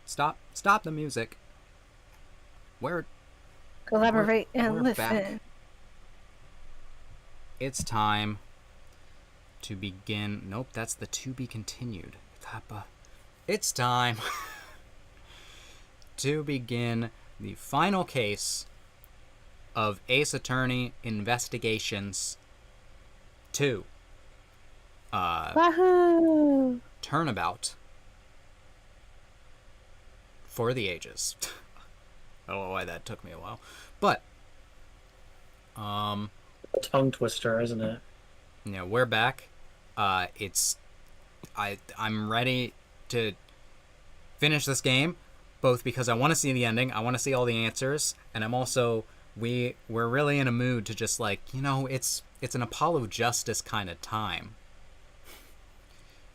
Stop the music. Collaborate and we're listen. Back. It's time to begin. Nope, that's the to be continued. It's time to begin the final case of Ace Attorney Investigations 2. Wahoo! Turnabout for the ages. I don't know why that took me a while, but tongue twister, isn't it? Yeah, we're back. I'm ready to finish this game, both because I want to see the ending, I want to see all the answers, and I'm also we're really in a mood to just it's an Apollo Justice kind of time.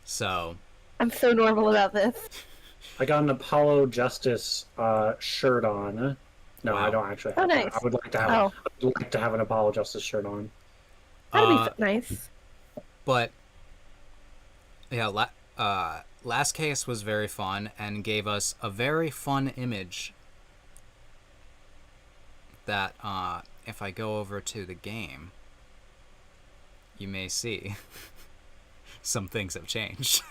So I'm so normal about this. I got an Apollo Justice shirt on. No, wow. I don't actually have nice. that. I would like to have an Apollo Justice shirt on. That'd be nice. But yeah, last case was very fun and gave us a very fun image that if I go over to the game, you may see some things have changed.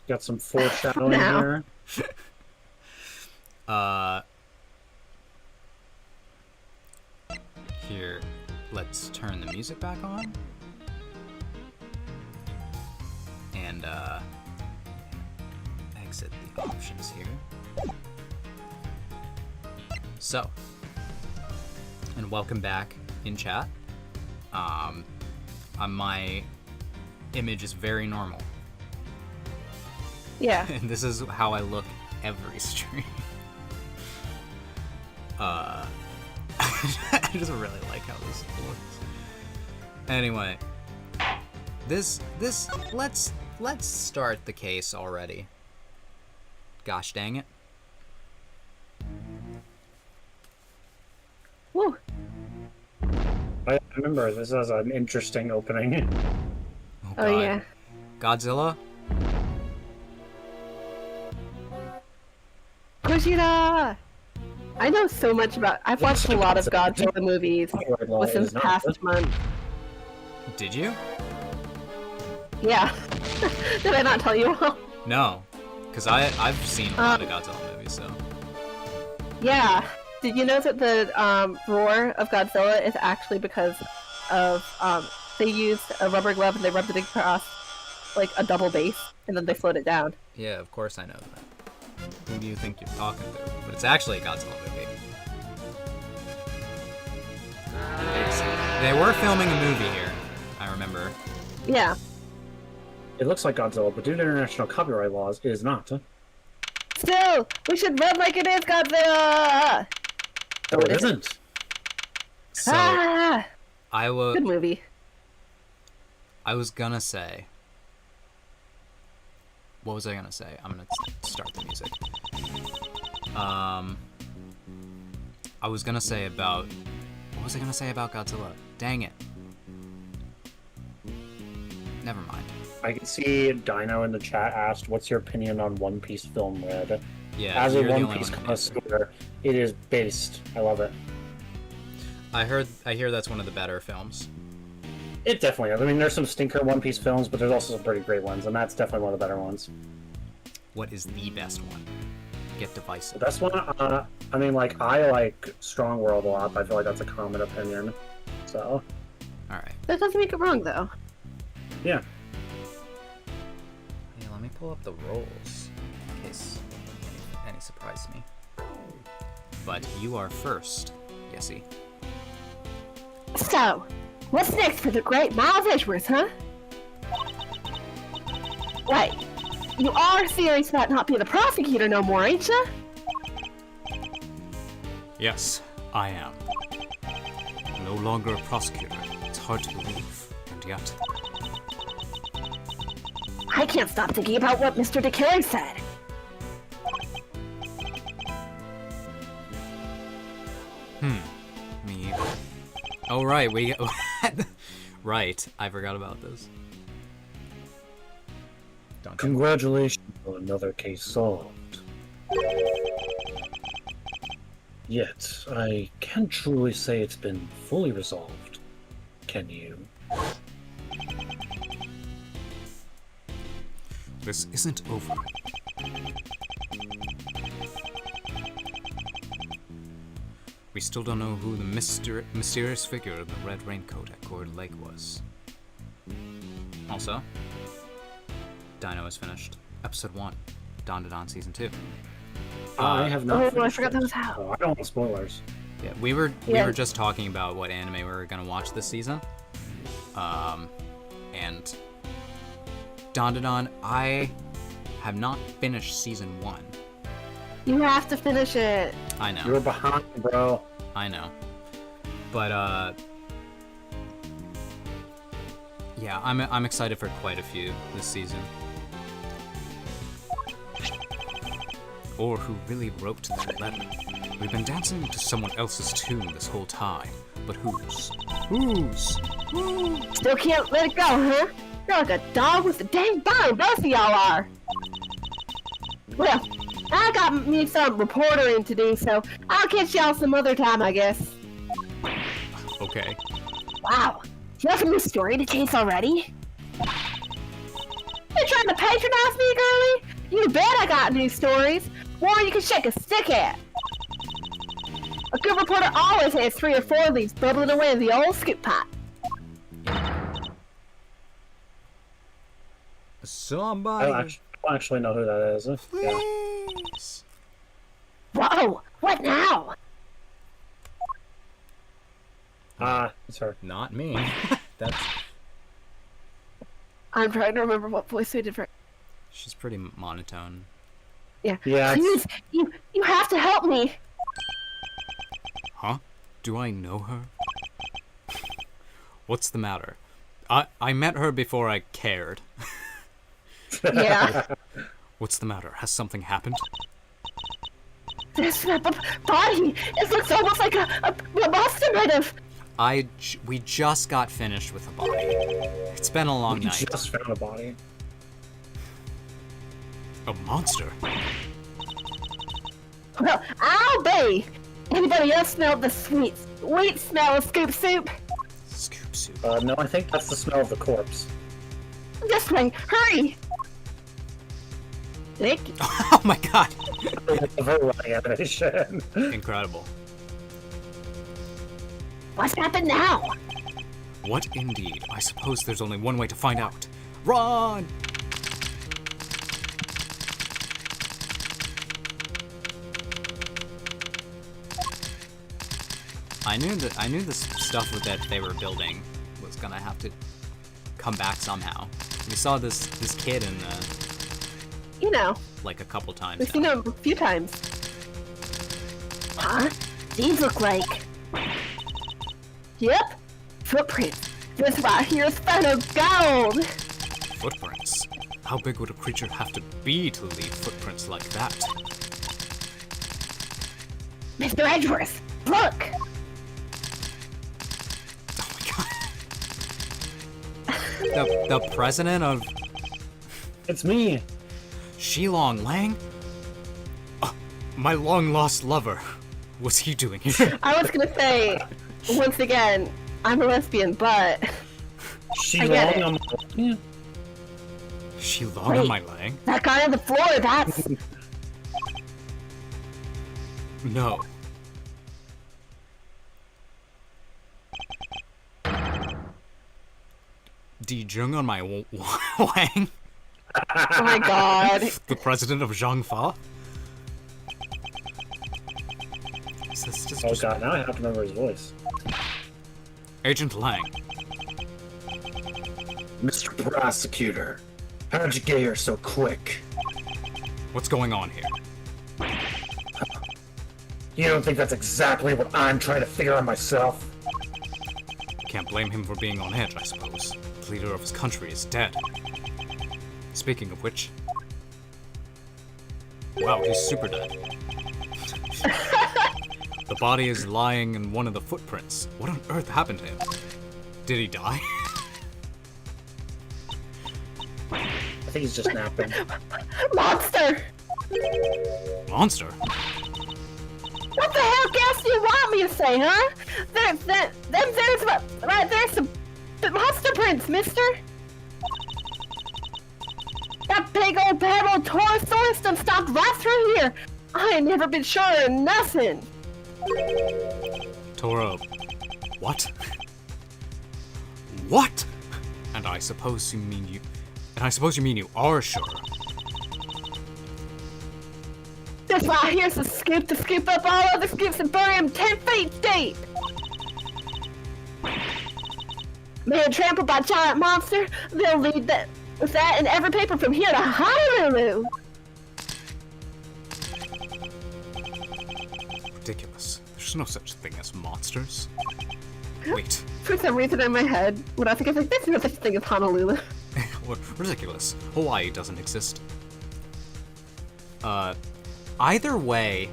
Got some foreshadowing here. Here, let's turn the music back on. And exit the options here. So, and welcome back in chat. My image is very normal. Yeah. And this is how I look every stream. I just really like how this looks. Anyway, let's start the case already. Gosh dang it. Woo. I remember this has an interesting opening. Oh yeah. Godzilla? Kushida! I know so much about. I've watched a lot of Godzilla movies within the past month. Did you? Yeah. Did I not tell you all? No, because I've seen a lot of Godzilla movies, so. Yeah. Did you know that the roar of Godzilla is actually because of they used a rubber glove and they rubbed it across like a double base and then they slowed it down? Yeah, of course I know that. Who do you think you're talking to? But it's actually a Godzilla movie. They were filming a movie here, I remember. Yeah. It looks like Godzilla, but due to international copyright laws, it is not. Still, we should run like it is Godzilla! No, it isn't. So, Good movie. I was gonna say... What was I gonna say? I'm gonna start the music. I was gonna say about... What was I gonna say about Godzilla? Dang it. Never mind. I can see Dino in the chat asked, what's your opinion on One Piece film Red? Yeah, as a One Piece connoisseur, it is based. I love it. I hear that's one of the better films. It definitely is. I mean, there's some stinker One Piece films, but there's also some pretty great ones, and that's definitely one of the better ones. What is the best one? Get divisive. The best one, I mean, like, I like Strong World a lot, but I feel like that's a common opinion. So. Alright. That doesn't make it wrong, though. Yeah. Yeah, let me pull up the rolls in case any surprise me. But you are first, Yessie. So, what's next for the great Miles Edgeworth, huh? Right. You are serious about not being a prosecutor no more, ain't ya? Yes, I am. No longer a prosecutor. It's hard to believe, and yet... I can't stop thinking about what Mr. DeCary said. Me either. Oh, right, we... Right, I forgot about this. Congratulations on another case solved. Yet, I can't truly say it's been fully resolved. Can you? This isn't over. We still don't know who the mysterious figure in the red raincoat at Cord Lake was. Also, Dino is finished. Episode 1, Don Season 2. I have not. Oh, I finished forgot it. that was out. Oh, I don't want spoilers. Yeah, we were Yeah. just talking about what anime we were gonna watch this season. And Don, I have not finished season 1. You have to finish it. I know. You're behind, bro. I know. But yeah, I'm excited for quite a few this season. Or who really wrote that letter? We've been dancing to someone else's tune this whole time, but whose? Whose? Still can't let it go, huh? You're like a dog with a dang bone, both of y'all are. Well, I got me some reportering to do, so I'll catch y'all some other time, I guess. Okay. Wow, you have a new story to chase already? You trying to patronize me, girlie? You bet I got new stories. One you can shake a stick at. A good reporter always has 3 or 4 of these bubbling away in the old scoop pot. Somebody. I don't actually know who that is. Yeah. Please. Whoa, what now? It's her. Not me. That's. I'm trying to remember what voice we did for. She's pretty monotone. Yeah. Yeah, Please, you have to help me. Huh? Do I know her? What's the matter? I met her before I cared. Yeah. What's the matter? Has something happened? This body, it looks almost like a monster might have. We just got finished with a body. It's been a long You night. just found a body. A monster? Well, I'll be. Anybody else smell the sweet smell of scoop soup? Scoop soup. No, I think that's the smell of the corpse. This way, hurry! Thank you. Oh my god! Very running animation. Incredible. What's happened now? What indeed? I suppose there's only one way to find out. Run! I knew the stuff that they were building was gonna have to come back somehow. We saw this kid in the You know, like a couple times. we've seen now. him a few times. Huh? These look like... Yep, footprints. This right here is found of gold. Footprints. How big would a creature have to be to leave footprints like that? Mr. Edgeworth, look! The president of It's me. Shi-Long Lang? My long-lost lover. What's he doing here? I was gonna say, once again, I'm a lesbian, but... I get Shi-Long it. on my... Shi-Long Wait. on my Lang? That guy on the floor, that's... No. Di Jung on my Wang? Oh my god. The president of Zhangfa? Is this just, Oh god, now I have to remember his voice. Agent Lang? Mr. Prosecutor, how'd you get here so quick? What's going on here? You don't think that's exactly what I'm trying to figure out myself? Can't blame him for being on edge, I suppose. The leader of his country is dead. Speaking of which... Wow, he's super dead. The body is lying in one of the footprints. What on earth happened to him? Did he die? I think he's just napping. Monster! Monster? What the hell? Get me to say, huh? There's some monster prints, mister. That big old barrel Torosaurus done stopped right through here. I ain't never been sure of nothing. Toro. What? What? And I suppose you mean you are sure. This right here's a scoop to scoop up all other scoops and bury them 10 feet deep. Man trampled by giant monster, they'll lead that in every paper from here to Honolulu. Ridiculous. There's no such thing as monsters. Wait. For some reason in my head, when I think of like, there's no such thing as Honolulu. What? Ridiculous. Hawaii doesn't exist. Either way,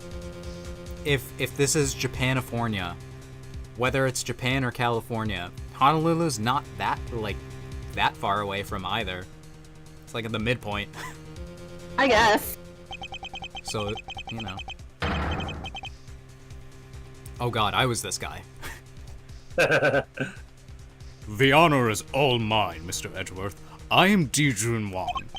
if this is Japanifornia, whether it's Japan or California, Honolulu's not that far away from either. It's like at the midpoint. I guess. So, you know. Oh god, I was this guy. The honor is all mine, Mr. Edgeworth. I am Dijun Wang.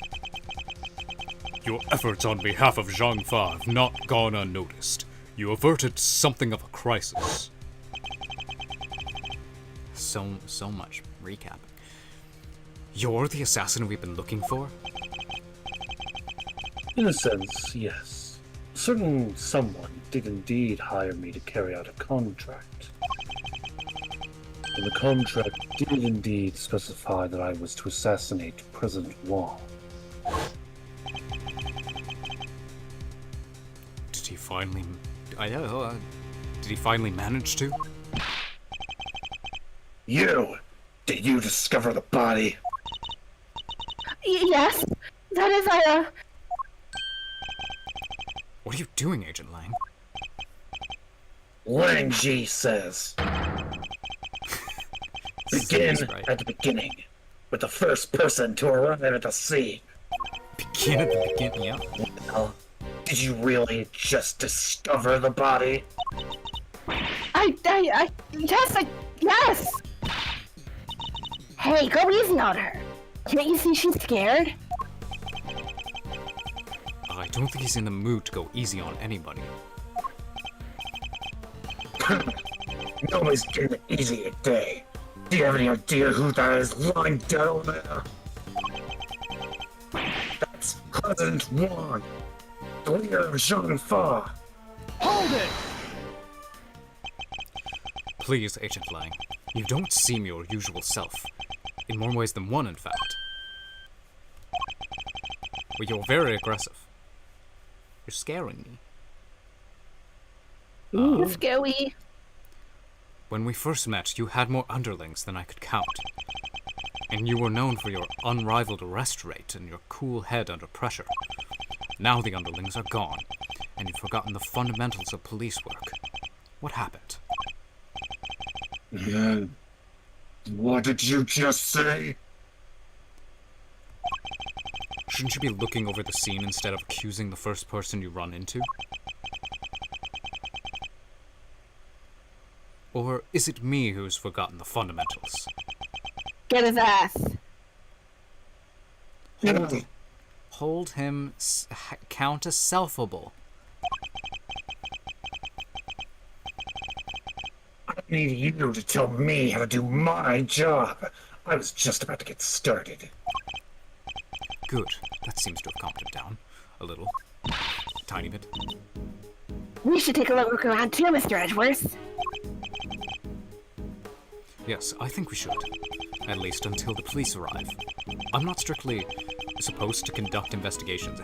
Your efforts on behalf of Zhangfa have not gone unnoticed. You averted something of a crisis. So much recapping. You're the assassin we've been looking for? In a sense, yes. A certain someone did indeed hire me to carry out a contract. And the contract did indeed specify that I was to assassinate President Wang. Did he finally... did he finally manage to? You! Did you discover the body? Yes, that is What are you doing, Agent Lang? Lang Ji says. Begin Right. at the beginning, with the first person to arrive at the scene. Begin at the beginning, yeah. Well, did you really just discover the body? Yes! Hey, go easy on her. Can't you see she's scared? I don't think he's in the mood to go easy on anybody. Nobody's getting easy today. Do you have any idea who that is lying down there? That's President Wang, the leader of Zhangfa. Hold it! Please, Agent Lang, you don't seem your usual self. In more ways than one, in fact. Well, you're very aggressive. You're scaring me. Ooh, scary. When we first met, you had more underlings than I could count. And you were known for your unrivaled arrest rate and your cool head under pressure. Now the underlings are gone, and you've forgotten the fundamentals of police work. What happened? What did you just say? Shouldn't you be looking over the scene instead of accusing the first person you run into? Or is it me who's forgotten the fundamentals? Get his ass. Hold him count as selfable. I need you to tell me how to do my job. I was just about to get started. Good. That seems to have calmed him down. A little. Tiny bit. We should take a look around too, Mr. Edgeworth. Yes, I think we should. At least until the police arrive. I'm not strictly supposed to conduct investigations.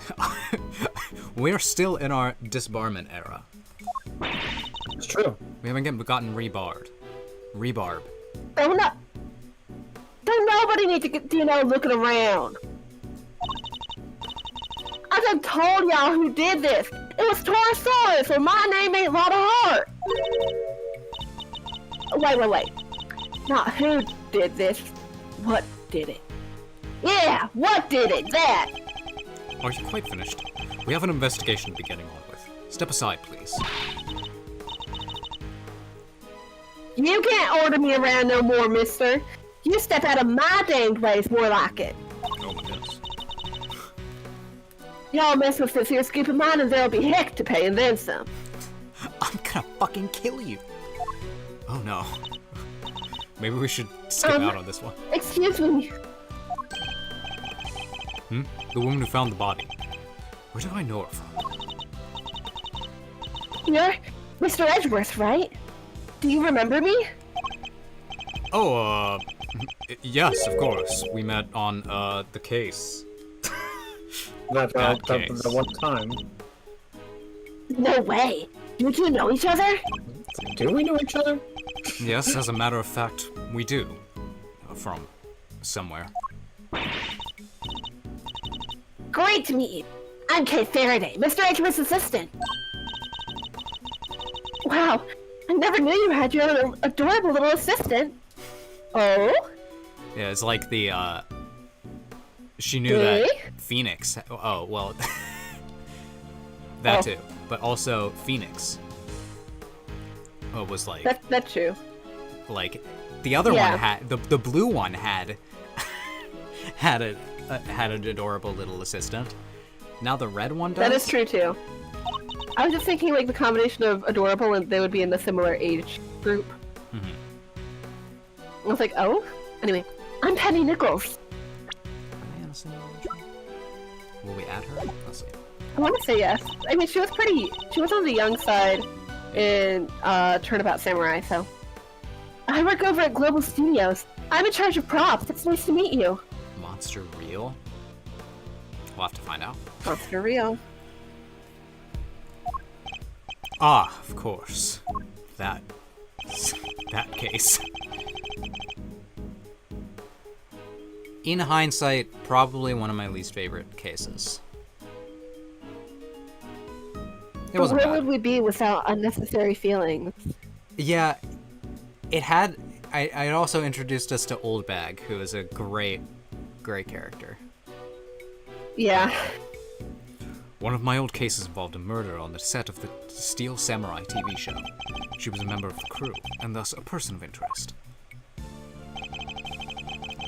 We're still in our disbarment era. It's true. We haven't gotten rebarred. Rebarb. Don't nobody need to get, looking around. I done told y'all who did this. It was Torosaurus, or my name ain't Lotta Heart. Wait. Not who did this. What did it? Yeah, what did it? That! Are you quite finished? We have an investigation beginning on with. Step aside, please. You can't order me around no more, mister. You step out of my danged ways, more like it. Oh my goodness. Y'all mess with this here scoop of mine and there'll be heck to pay and then some. I'm gonna fucking kill you. Oh no. Maybe we should skip out on this one. Excuse me. The woman who found the body. Where do I know her from? You're Mr. Edgeworth, right? Do you remember me? Oh, yes, of course. We met on, the case. That case. the one time. No way. You two know each other? Do we know each other? Yes, as a matter of fact, we do. From somewhere. Great to meet you. I'm Kate Faraday, Mr. Edgeworth's assistant. Wow, I never knew you had your own adorable little assistant. Oh? Yeah, it's like the, she knew that Phoenix. Oh, well. That too. But also, Phoenix. Was like. That's true. Like, the other one had. The blue one had. had an adorable little assistant. Now the red one does? That is true too. I was just thinking like the combination of adorable and they would be in the similar age group. I was like, oh? Anyway, I'm Penny Nichols. Are they on the same age? Will we add her? Let's see. I want to say yes. I mean, she was on the young side in Turnabout Samurai, so. I work over at Global Studios. I'm in charge of props. It's nice to meet you. Monster real? We'll have to find out. Monster real. Ah, of course. That case. In hindsight, probably one of my least favorite cases. It wasn't Where bad. would we be without unnecessary feelings? Yeah, it had. It also introduced us to Old Bag, who is a great character. Yeah. One of my old cases involved a murder on the set of the Steel Samurai TV show. She was a member of the crew, and thus a person of interest.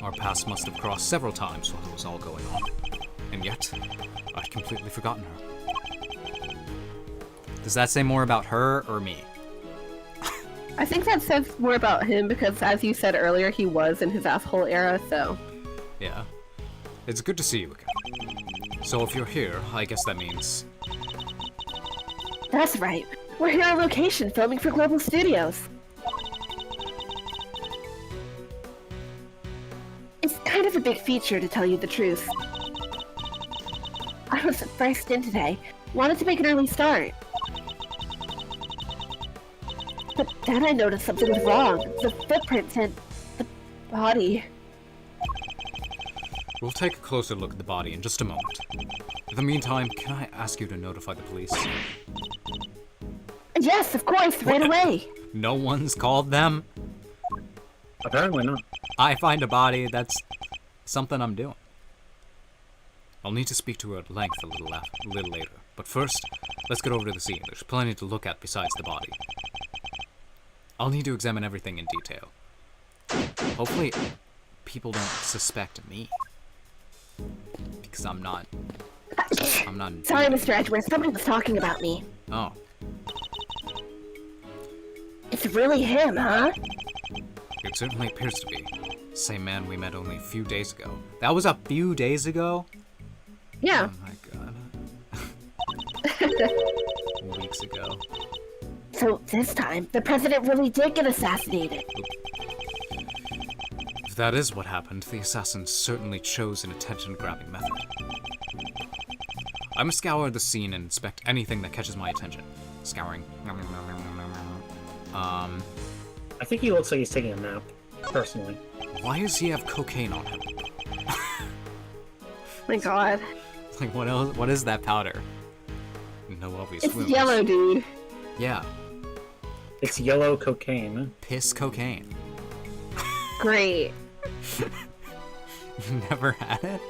Our paths must have crossed several times while it was all going on. And yet, I'd completely forgotten her. Does that say more about her or me? I think that says more about him because, as you said earlier, he was in his asshole era, so. Yeah. It's good to see you again. So if you're here, I guess that means... That's right. We're here on location filming for Global Studios. It's kind of a big feature, to tell you the truth. I was first in today. Wanted to make an early start. But then I noticed something was wrong. The footprints and the body. We'll take a closer look at the body in just a moment. In the meantime, can I ask you to notify the police? Yes, of course, right away. No one's called them? Apparently not. I find a body, that's something I'm doing. I'll need to speak to her at length a little later. But first, let's get over to the scene. There's plenty to look at besides the body. I'll need to examine everything in detail. Hopefully, people don't suspect me. Because I'm not. Sorry, Mr. Edgeworth, somebody was talking about me. Oh. It's really him, huh? It certainly appears to be. Same man we met only a few days ago. That was a few days ago? Yeah. Oh my god. Weeks ago. So this time, the president really did get assassinated. If that is what happened, the assassin certainly chose an attention-grabbing method. I must scour the scene and inspect anything that catches my attention. Scouring. I think he looks like he's taking a nap, personally. Why does he have cocaine on him? My god. Like, what else? What is that powder? No obvious It's wounds. yellow, dude. Yeah. It's yellow cocaine. Piss cocaine. Great. Never had it?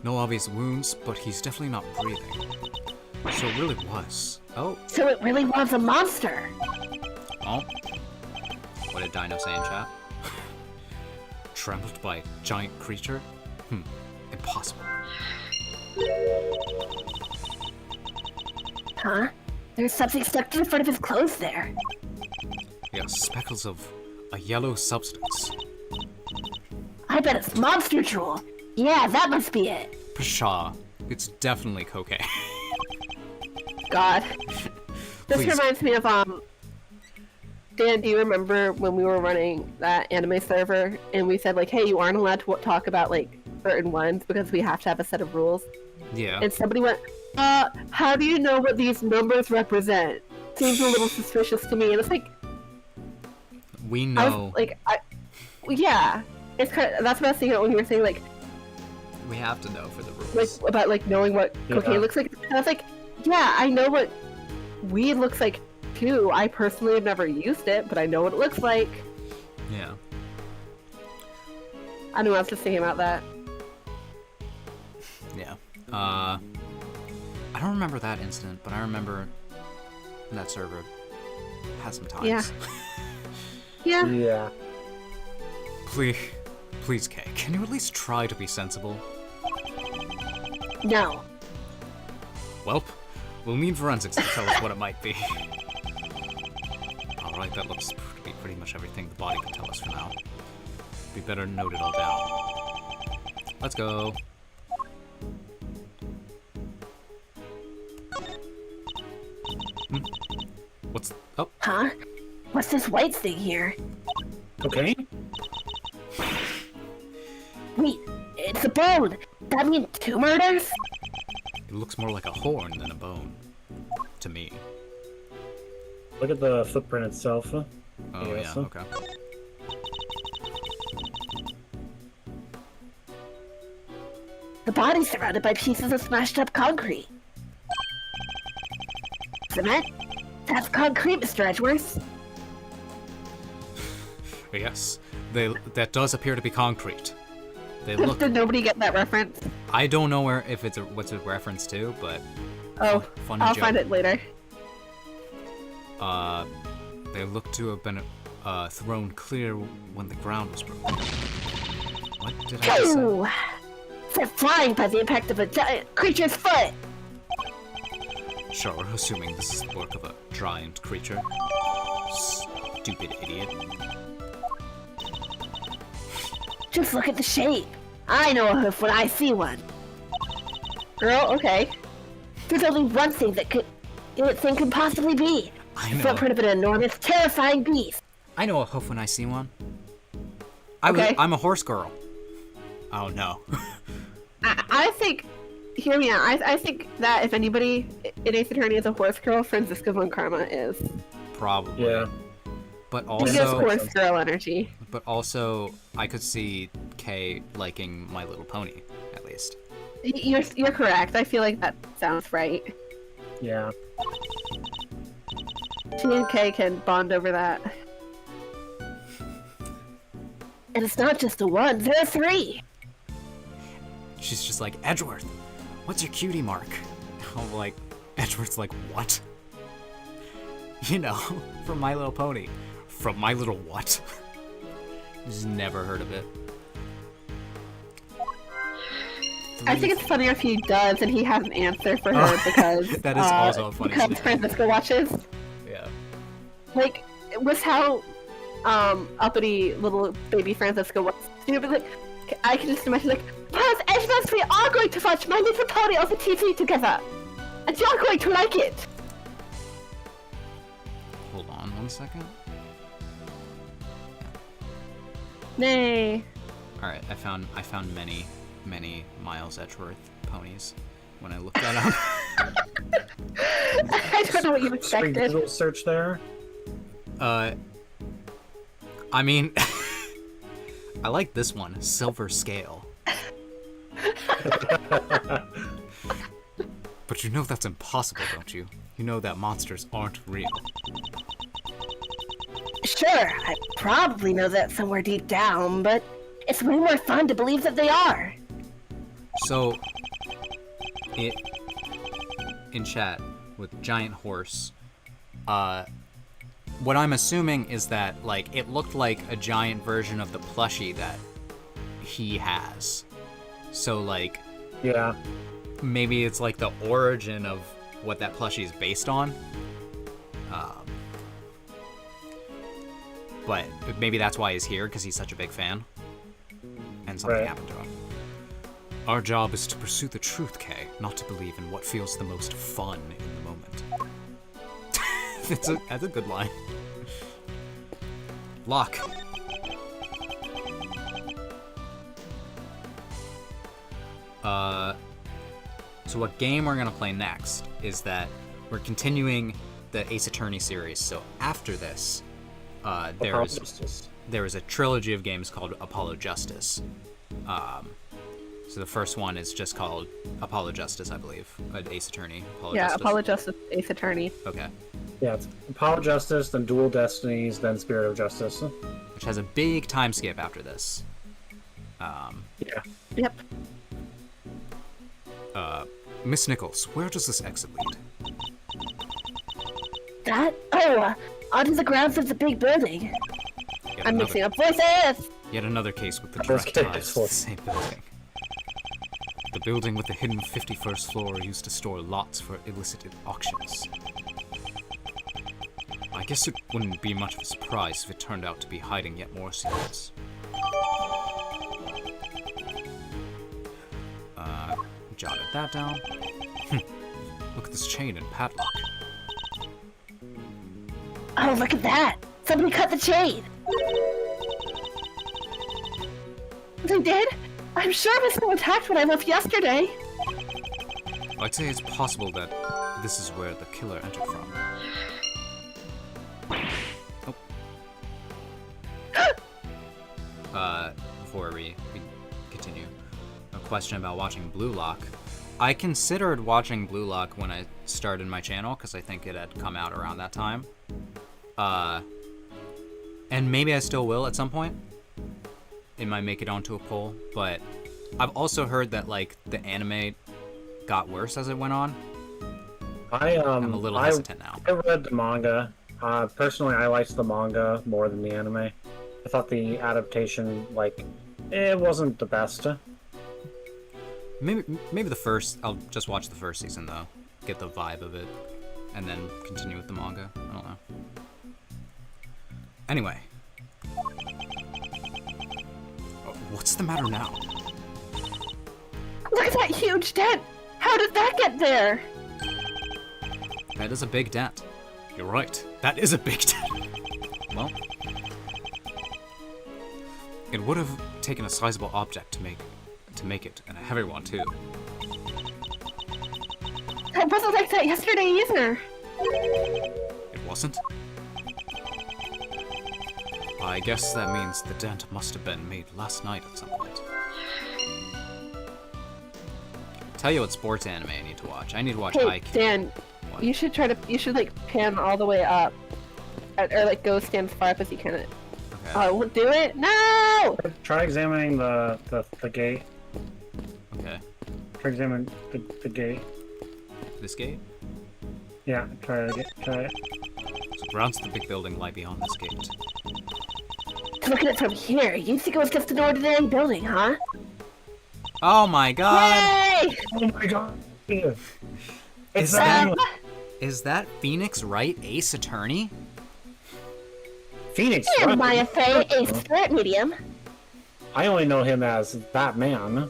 No obvious wounds, but he's definitely not breathing. So it really was. Oh, So it really was a monster. Oh. What did Dino say in chat? Trampled by a giant creature? Impossible. Huh? There's something stuck to the front of his clothes there. Yes, speckles of a yellow substance. I bet it's monster drool. Yeah, that must be it. Pshaw. It's definitely cocaine. God. This Please. reminds me of, Dan, do you remember when we were running that anime server and we said, like, hey, you aren't allowed to talk about, like, certain ones because we have to have a set of rules? Yeah. And somebody went, how do you know what these numbers represent? Seems a little suspicious to me. And it's like, We I know. was, like, yeah. It's kind of, that's what I was thinking when you were saying, like, We have to know for the rules. about, like, knowing what cocaine looks like. And I was like, yeah, I know what weed looks like, too. I personally have never used it, but I know what it looks like. Yeah. I know, I was just thinking about that. Yeah. I don't remember that incident, but I remember that server had some times. Yeah. Yeah. Yeah. Please, Kay, can you at least try to be sensible? No. Welp, we'll need forensics to tell us what it might be. Alright, that looks to be pretty much everything the body can tell us for now. We better note it all down. Let's go. What's... Oh, Huh? What's this white thing here? Okay. Wait, it's a bone! That means 2 murders? it looks more like a horn than a bone. To me. Look at the footprint itself. Oh, Yeah, yeah, so- okay. The body's surrounded by pieces of smashed up concrete. Cement? That's concrete, Mr. Edgeworth. Yes, that does appear to be concrete. They look... Did nobody get that reference? I don't know what's a reference to, but Oh, funny I'll joke. find it later. They look to have been thrown clear when the ground was broken. What did I say? Ooh! They're flying by the impact of a giant creature's foot! Sure, assuming this is the work of a giant creature. Stupid idiot. Just look at the shape. I know a hoof when I see one. Girl, okay. There's only one thing that thing could possibly be. I The know. footprint of an enormous, terrifying beast. I know a hoof when I see one. Okay. I'm a horse girl. Oh no. I think, hear me out. I think that if anybody in Ace Attorney is a horse girl, Franziska von Karma is. Probably. Yeah. But She gives also, horse girl energy. I could see Kay liking My Little Pony, at least. You're correct. I feel like that sounds right. Yeah. She and Kay can bond over that. And it's not just the one, there are 3. She's just like, Edgeworth, what's your cutie mark? I'm like, Edgeworth's like, what? You know, from My Little Pony. From My Little what? Just never heard of it. I think it's funnier if he does and he has an answer for her because That is also a funny because scenario. Francisco watches. Yeah. Like, was how uppity little baby Francisco was. She would be like, I can just imagine like, Paz, Edgeworth, we are going to watch My Little Pony on the TV together, and you're going to like it. Hold on 1 second. Nay. Alright, I found many Miles Edgeworth ponies when I looked that up. I don't know what you Spring expected. digital search there. I mean, I like this one, Silver Scale. But you know that's impossible, don't you? You know that monsters aren't real. Sure, I probably know that somewhere deep down, but it's way more fun to believe that they are. So, in chat with giant horse, what I'm assuming is that, like, it looked like a giant version of the plushie that he has. So, like... Yeah. Maybe it's, like, the origin of what that plushie is based on. But maybe that's why he's here, because he's such a big fan. And something happened to him. Our job is to pursue the truth, Kay, not to believe in what feels the most fun in the moment. That's a good line. Lock. So what game we're gonna play next is that we're continuing the Ace Attorney series. So after this, there is a trilogy of games called Apollo Justice. So the first one is just called Apollo Justice, I believe. Ace Attorney. Apollo Justice, Ace Attorney. Okay. Yeah, it's Apollo Justice, then Dual Destinies, then Spirit of Justice. Which has a big time skip after this. Yeah. Yep. Miss Nichols, where does this exit lead? That? Onto the grounds of the big building. I'm mixing up voices! Yet another case with the direct ties to the same building. The building with the hidden 51st floor used to store lots for illicit auctions. I guess it wouldn't be much of a surprise if it turned out to be hiding yet more secrets. Jotted that down. Look at this chain and padlock. Oh, look at that! Somebody cut the chain! They did? I'm sure it was so attacked when I left yesterday! I'd say it's possible that this is where the killer entered from. Oh. Before we continue, a question about watching Blue Lock. I considered watching Blue Lock when I started my channel, because I think it had come out around that time. And maybe I still will at some point. It might make it onto a poll, but I've also heard that, like, the anime got worse as it went on. I'm a little hesitant now. I read the manga. Personally, I liked the manga more than the anime. I thought the adaptation, like, it wasn't the best. Maybe the first. I'll just watch the first season though, get the vibe of it, and then continue with the manga. I don't know. Anyway, what's the matter now? Look at that huge dent! How did that get there? That is a big dent. You're right. That is a big dent. Well, it would have taken a sizable object to make it, and a heavy one too. It wasn't like that yesterday either. It wasn't? I guess that means the dent must have been made last night at some point. Tell you what sports anime I need to watch. I need to watch IQ. Dan, what? You should like pan all the way up, or like go stand as far up as you can. Okay. Oh, won't do it? No! Try examining the gate. Okay. Try examining the gate. This gate? Yeah, try it. So grounds of the big building lie beyond this gate. Look at it from here. You'd think it was just an ordinary building, huh? Oh my god! Yay! Oh my god! Is that Phoenix Wright, Ace Attorney? Phoenix And Wright? Maya Fey, Ace Threat Medium. I only know him as Batman.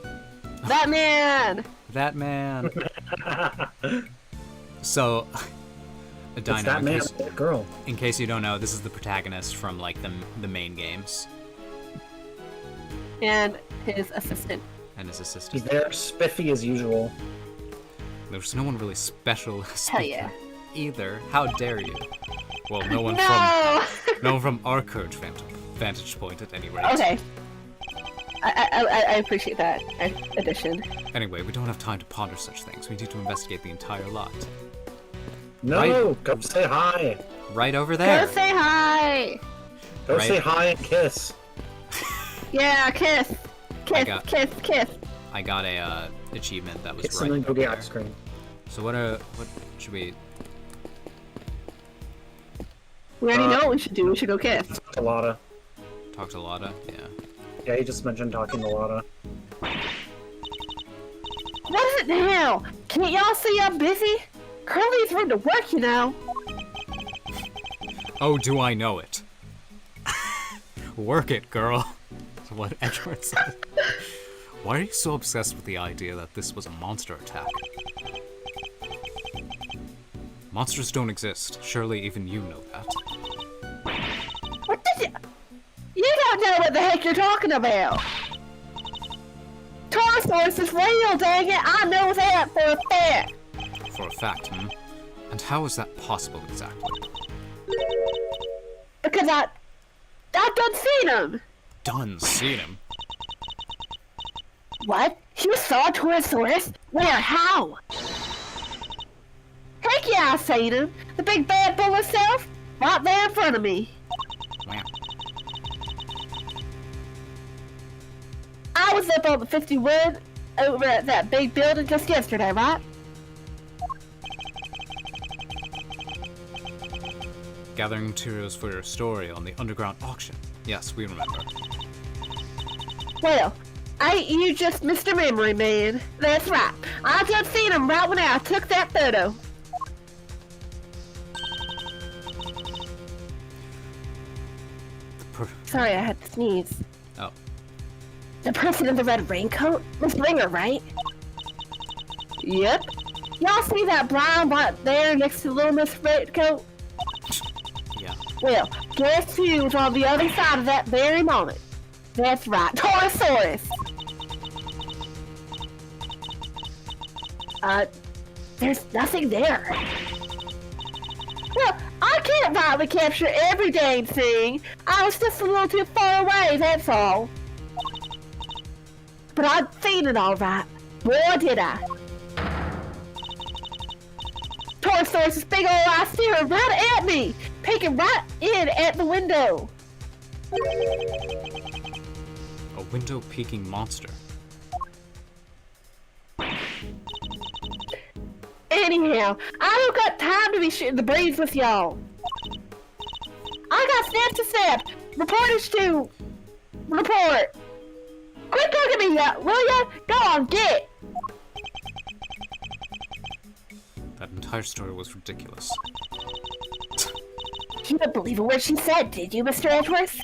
Batman! That man. So, It's that man, that girl. In case you don't know, this is the protagonist from like the main games. And his assistant. And his assistant. He's there, spiffy as usual. There's no one really special Hell yeah. either. How dare you? Well, no one from our current vantage point at any rate. Okay. I appreciate that addition. Anyway, we don't have time to ponder such things. We need to investigate the entire lot. No, go say hi. Right over there. Go say hi. Go say hi and kiss. Yeah, kiss. Kiss. I got a achievement that was kiss right. And then go get there. ice cream. So what should we? We already know what we should do. We should go kiss. To Lotta. Talk to Lotta? Yeah. Yeah, he just mentioned talking to Lotta. What is it now? Can't y'all see I'm busy? Curly's run to work, you know. Oh, do I know it? Work it, girl. That's what Edward said. Why are you so obsessed with the idea that this was a monster attack? Monsters don't exist. Surely even you know that. What did you don't know what the heck you're talking about. Torosaurus is real, dang it! I know that for a fact. For a fact, hmm? And how is that possible exactly? Because I've done seen him. Done seen him? What? You saw Torosaurus? Where? How? Heck yeah, I seen him. The big bad bull himself, right there in front of me. Wow. I was up on the 51 over at that big building just yesterday, right? Gathering materials for your story on the underground auction. Yes, we remember. Well, ain't you just Mr. Memory Man? That's right. I just seen him right when I took that photo. Sorry, I had to sneeze. Oh. The person in the red raincoat? Miss Ringer, right? Yep. Y'all see that blind right there next to little Miss Raincoat? Yeah. Well, guess who was on the other side of that very moment? That's right, Torosaurus! There's nothing there. Well, I can't rightly capture every dang thing. I was just a little too far away, that's all. But I'd seen it all right. Boy, did I. Torosaurus' big old eyes staring right at me, peeking right in at the window. A window-peeking monster. Anyhow, I don't got time to be shooting the breeze with y'all. I got snaps to snap, reporters to report. Quit talking to me, will ya? Go on, get. That entire story was ridiculous. You didn't believe a word she said, did you, Mr. Edgeworth?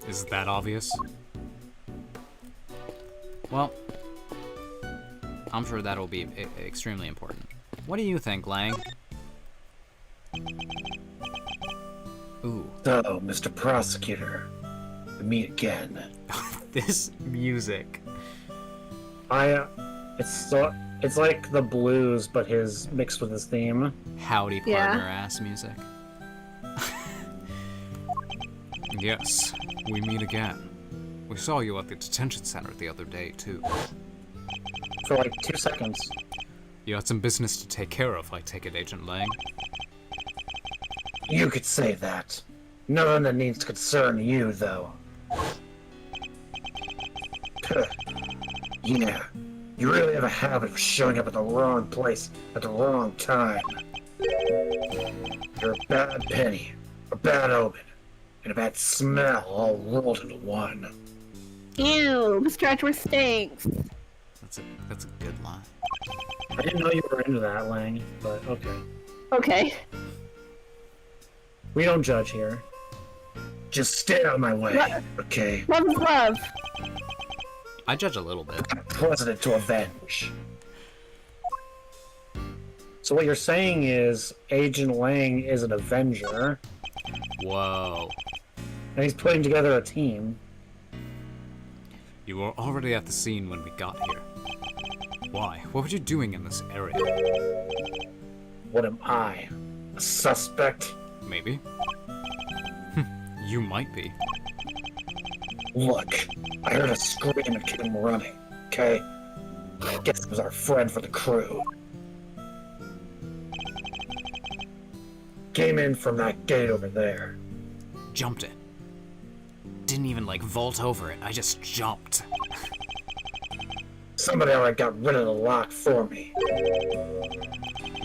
Is it that obvious? Well, I'm sure that'll be extremely important. What do you think, Lang? Ooh. So, Mr. Prosecutor, we meet again. This music. It's like the blues, but his mixed with his theme. Howdy partner ass music. Yes, we meet again. We saw you at the detention center the other day, too. For like 2 seconds. You had some business to take care of, I take it, Agent Lang. You could say that. None that needs to concern you, though. Yeah, you really have a habit of showing up at the wrong place at the wrong time. You're a bad penny, a bad omen, and a bad smell all rolled into one. Ew, Mr. Edgeworth stinks. That's a good line. I didn't know you were into that, Lang, but okay. Okay. We don't judge here. Just stay out of my way, What? okay? Love is love. I judge a little bit. I'm president to avenge. So what you're saying is Agent Lang is an Avenger, Whoa. and he's putting together a team. You were already at the scene when we got here. Why? What were you doing in this area? What am I? A suspect? Maybe. You might be. Look, I heard a scream and came running, okay? I guess it was our friend for the crew. Came in from that gate over there. Jumped it. Didn't even, vault over it. I just jumped. Somebody already got rid of the lock for me.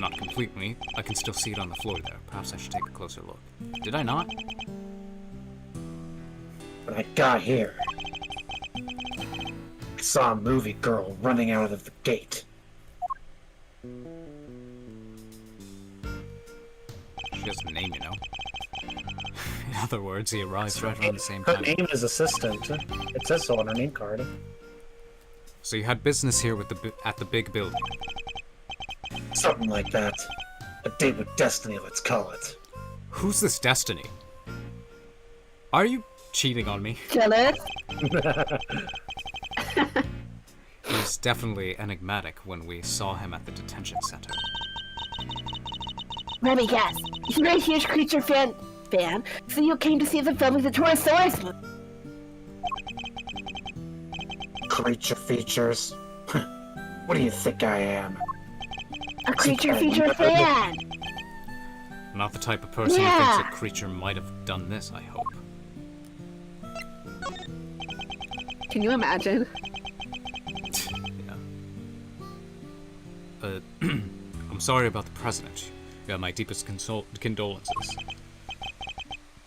not completely. I can still see it on the floor there. Perhaps I should take a closer look. Did I not? When I got here, I saw a movie girl running out of the gate. She has a name, you know. In other words, he arrives right around the same Her time. name is Assistant. It says so on her name card. So you had business here with at the big building. Something like that. A date with destiny, let's call it. Who's this Destiny? Are you cheating on me? Jealous? He's definitely enigmatic when we saw him at the detention center. Let me guess. You're a huge creature fan, so you came to see the film of the Torosaurus movie. Creature features? What do you think I am? A creature feature fan! Not the type of person who Yeah. thinks a creature might have done this, I hope. Can you imagine? Yeah. I'm sorry about the president. You have my deepest condolences.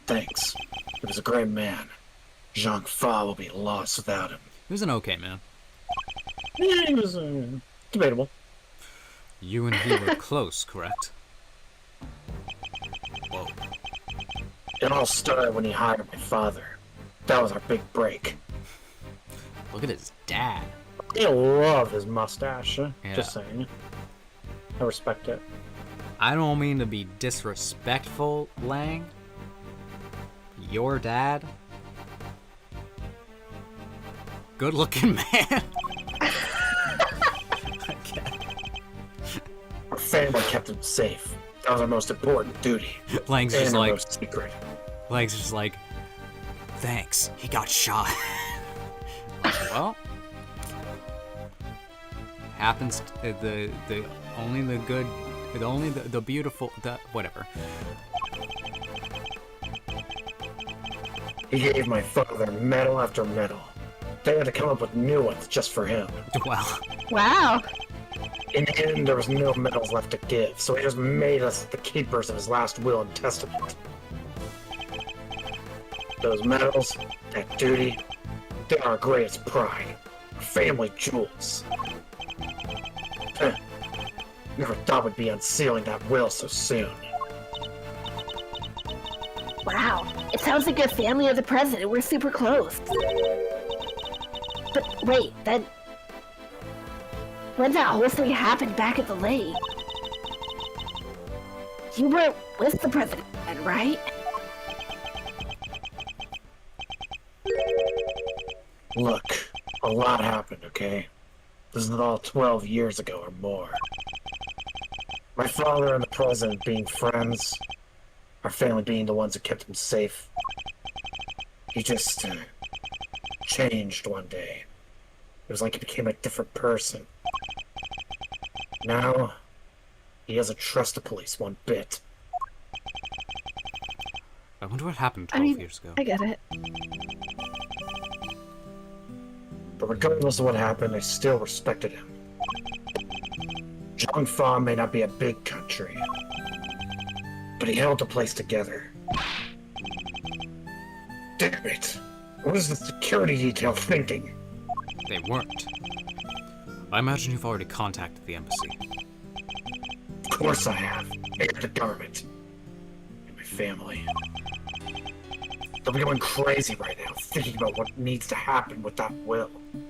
Thanks. He was a great man. Zhang Fa will be lost without him. He was an okay man. Yeah, he was debatable. You and he were close, correct? Whoa. It all started when he hired my father. That was our big break. Look at his dad. I love his mustache. Yeah. Just saying. I respect it. I don't mean to be disrespectful, Lang. Your dad? Good looking man. Okay. Our family kept him safe. That was our most important duty. Lang's just And our like, most secret. Lang's just like, thanks, he got shot. Well, happens. The only the good, the beautiful, the whatever. He gave my father medal after medal. They had to come up with new ones just for him. Wow. Wow. In the end, there was no medals left to give, so he just made us the keepers of his last will and testament. Those medals, that duty, they are our greatest pride. Our family jewels. Never thought we'd be unsealing that will so soon. Wow. It sounds like a family of the president. We're super close. But wait, then... when that whole thing happened back at the lake, you were with the president, right? Look, a lot happened, okay? This is all 12 years ago or more. My father and the president being friends, our family being the ones who kept him safe. He just changed one day. It was like he became a different person. Now, he doesn't trust the police one bit. I wonder what happened 12 years ago. I get it. But regardless of what happened, I still respected him. Zhangfa may not be a big country, but he held the place together. Damn it! What is the security detail thinking? They weren't. I imagine you've already contacted the embassy. Of course I have. And the government. And my family. They'll be going crazy right now, thinking about what needs to happen with that will. And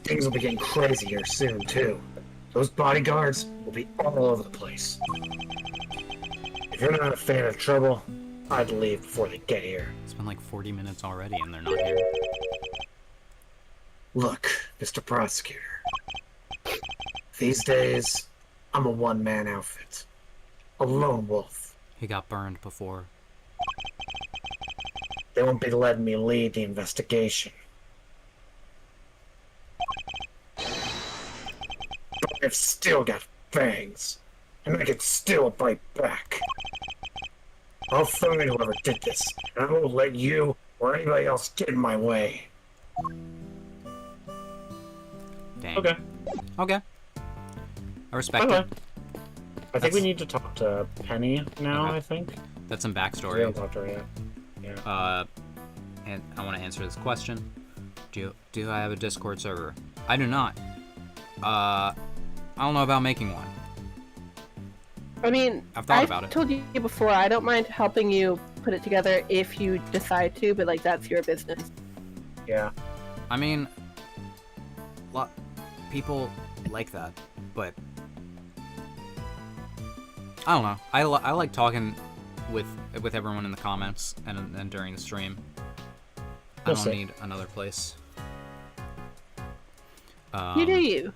things will be getting crazy here soon, too. Those bodyguards will be all over the place. If you're not a fan of trouble, I'd leave before they get here. It's been like 40 minutes already and they're not here. Look, Mr. Prosecutor. These days, I'm a one-man outfit. A lone wolf. He got burned before. They won't be letting me lead the investigation. But I've still got fangs, and I can still bite back. I'll find whoever did this, and I won't let you or anybody else get in my way. Dang. Okay. Okay. I respect Okay. it. I think we need to talk to Penny now, Okay. I think. That's some We backstory. haven't talked to her yet. Yeah. And I want to answer this question. Do I have a Discord server? I do not. I don't know about making one. I mean, I've thought about it. told you before, I don't mind helping you put it together if you decide to, but like that's your business. Yeah. I mean, people like that, but I don't know. I like talking with everyone in the comments and during the stream. I We'll don't see. need another place. You do you.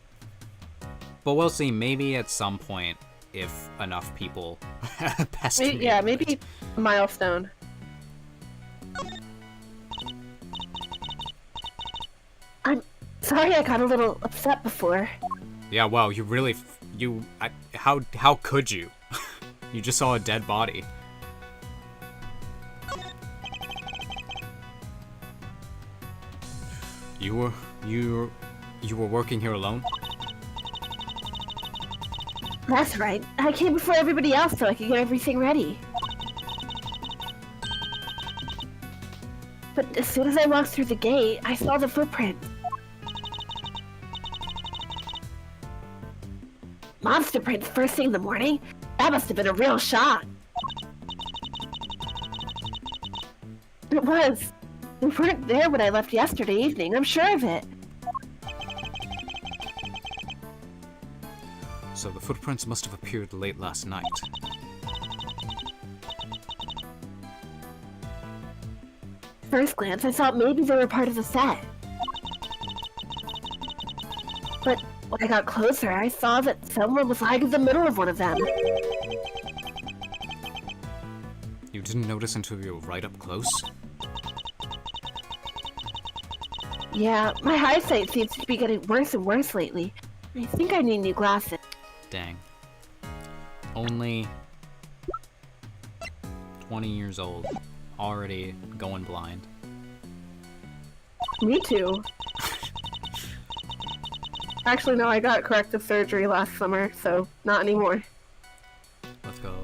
But we'll see. Maybe at some point, if enough people pester me. Yeah, with maybe it. a milestone. I'm sorry I got a little upset before. Yeah. Wow. You really. How could you? You just saw a dead body. You were working here alone? That's right. I came before everybody else so I could get everything ready. But as soon as I walked through the gate, I saw the footprint. Monster prints first thing in the morning? That must have been a real shock. It was. They weren't there when I left yesterday evening, I'm sure of it. So the footprints must have appeared late last night. First glance, I thought maybe they were part of the set. But when I got closer, I saw that someone was lying in the middle of one of them. You didn't notice until you were right up close? Yeah, my eyesight seems to be getting worse and worse lately. I think I need new glasses. Dang. Only 20 years old. Already going blind. Me too. Actually, no, I got corrective surgery last summer, so not anymore. Let's go.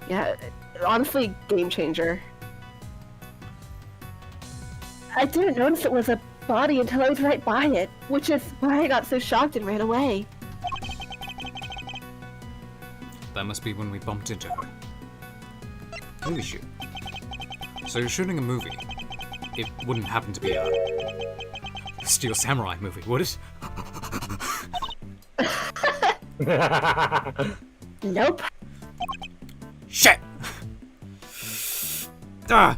Yeah, honestly, game changer. I didn't notice it was a body until I was right by it, which is why I got so shocked and ran away. That must be when we bumped into her. Movie shoot. So you're shooting a movie. It wouldn't happen to be a Steel Samurai movie, would it? Nope. Shit! Ah!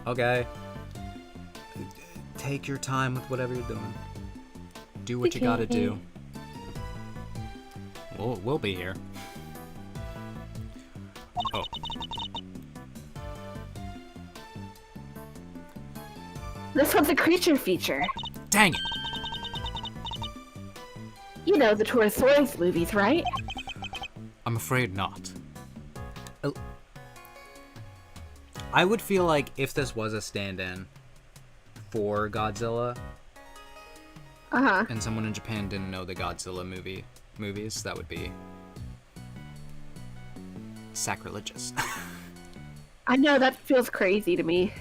Okay. Take your time with whatever you're doing. Do what you gotta do. We'll be here. Oh. This one's a creature feature. Dang it! You know, the Torosaurus movies, right? I'm afraid not. I would feel like if this was a stand-in for Godzilla, Uh-huh. and someone in Japan didn't know the Godzilla movies, that would be sacrilegious. I know, that feels crazy to me.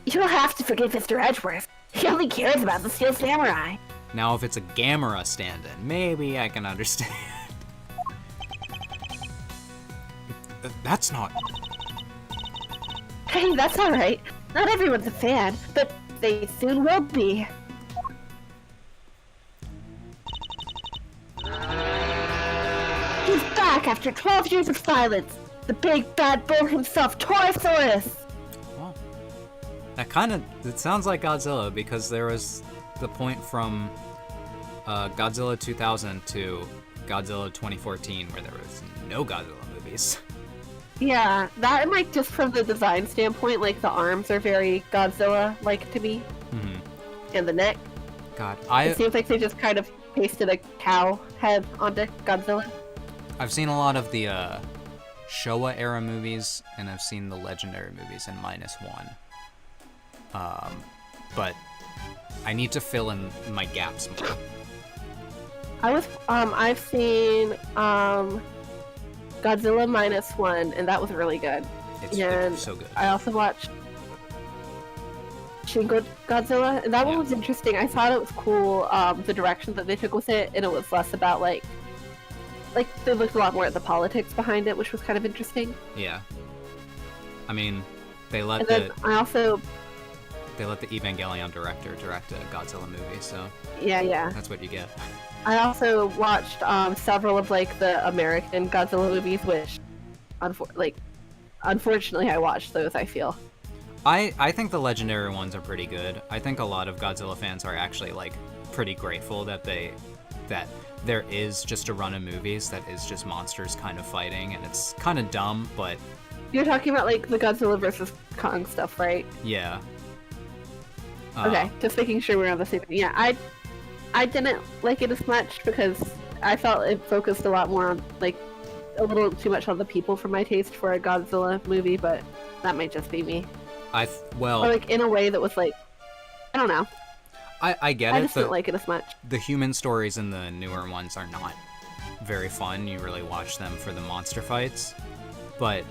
You'll have to forgive Mr. Edgeworth. He only cares about the Steel Samurai. Now, if it's a Gamera stand-in, maybe I can understand. That's not... Hey, that's alright. Not everyone's a fan, but they soon will be. He's back after 12 years of silence. The big bad bull himself, Torosaurus. Well, it sounds like Godzilla, because there was the point from Godzilla 2000 to Godzilla 2014 where there was no Godzilla movies. Yeah, that and like just from the design standpoint, like the arms are very Godzilla-like to me. Mhm. And the neck. God, It seems like they just kind of pasted a cow head onto Godzilla. I've seen a lot of the Showa era movies, and I've seen the Legendary movies in -1. But I need to fill in my gaps more. I've seen Godzilla -1, and that was really good. It's so good. I also watched Shin Godzilla, and that one was interesting. I thought it was cool, the direction that they took with it, and it was less about like they looked a lot more at the politics behind it, which was kind of interesting. Yeah. I mean, they let And then they let the Evangelion director direct a Godzilla movie, so yeah. that's what you get. I also watched several of like the American Godzilla movies, which unfortunately I watched those, I feel. I think the legendary ones are pretty good. I think a lot of Godzilla fans are actually like pretty grateful that there is just a run of movies that is just monsters kind of fighting, and it's kind of dumb, but You're talking about like the Godzilla versus Kong stuff, right? yeah. Okay, just making sure we're on the same page. Yeah, I didn't like it as much because I felt it focused a lot more on like a little too much on the people for my taste for a Godzilla movie, but that might just be me. Or like in a way that was like, I don't know. I get it. I just didn't like it as much. The human stories in the newer ones are not very fun. You really watch them for the monster fights, but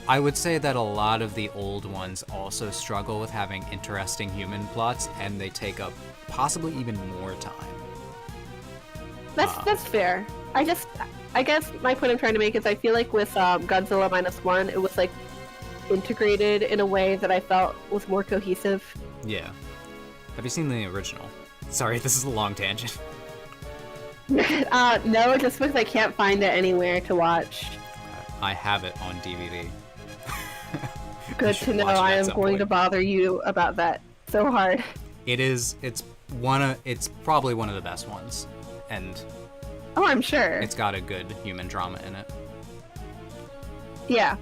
I would say that a lot of the old ones also struggle with having interesting human plots, and they take up possibly even more time. That's fair. I guess my point I'm trying to make is I feel like with Godzilla -1, it was like integrated in a way that I felt was more cohesive. Yeah. Have you seen the original? Sorry, this is a long tangent. No, just because I can't find it anywhere to watch. I have it on DVD. Good to know. I am going to bother you about that so hard. It's probably one of the best ones, and I'm sure it's got a good human drama in it. Yeah,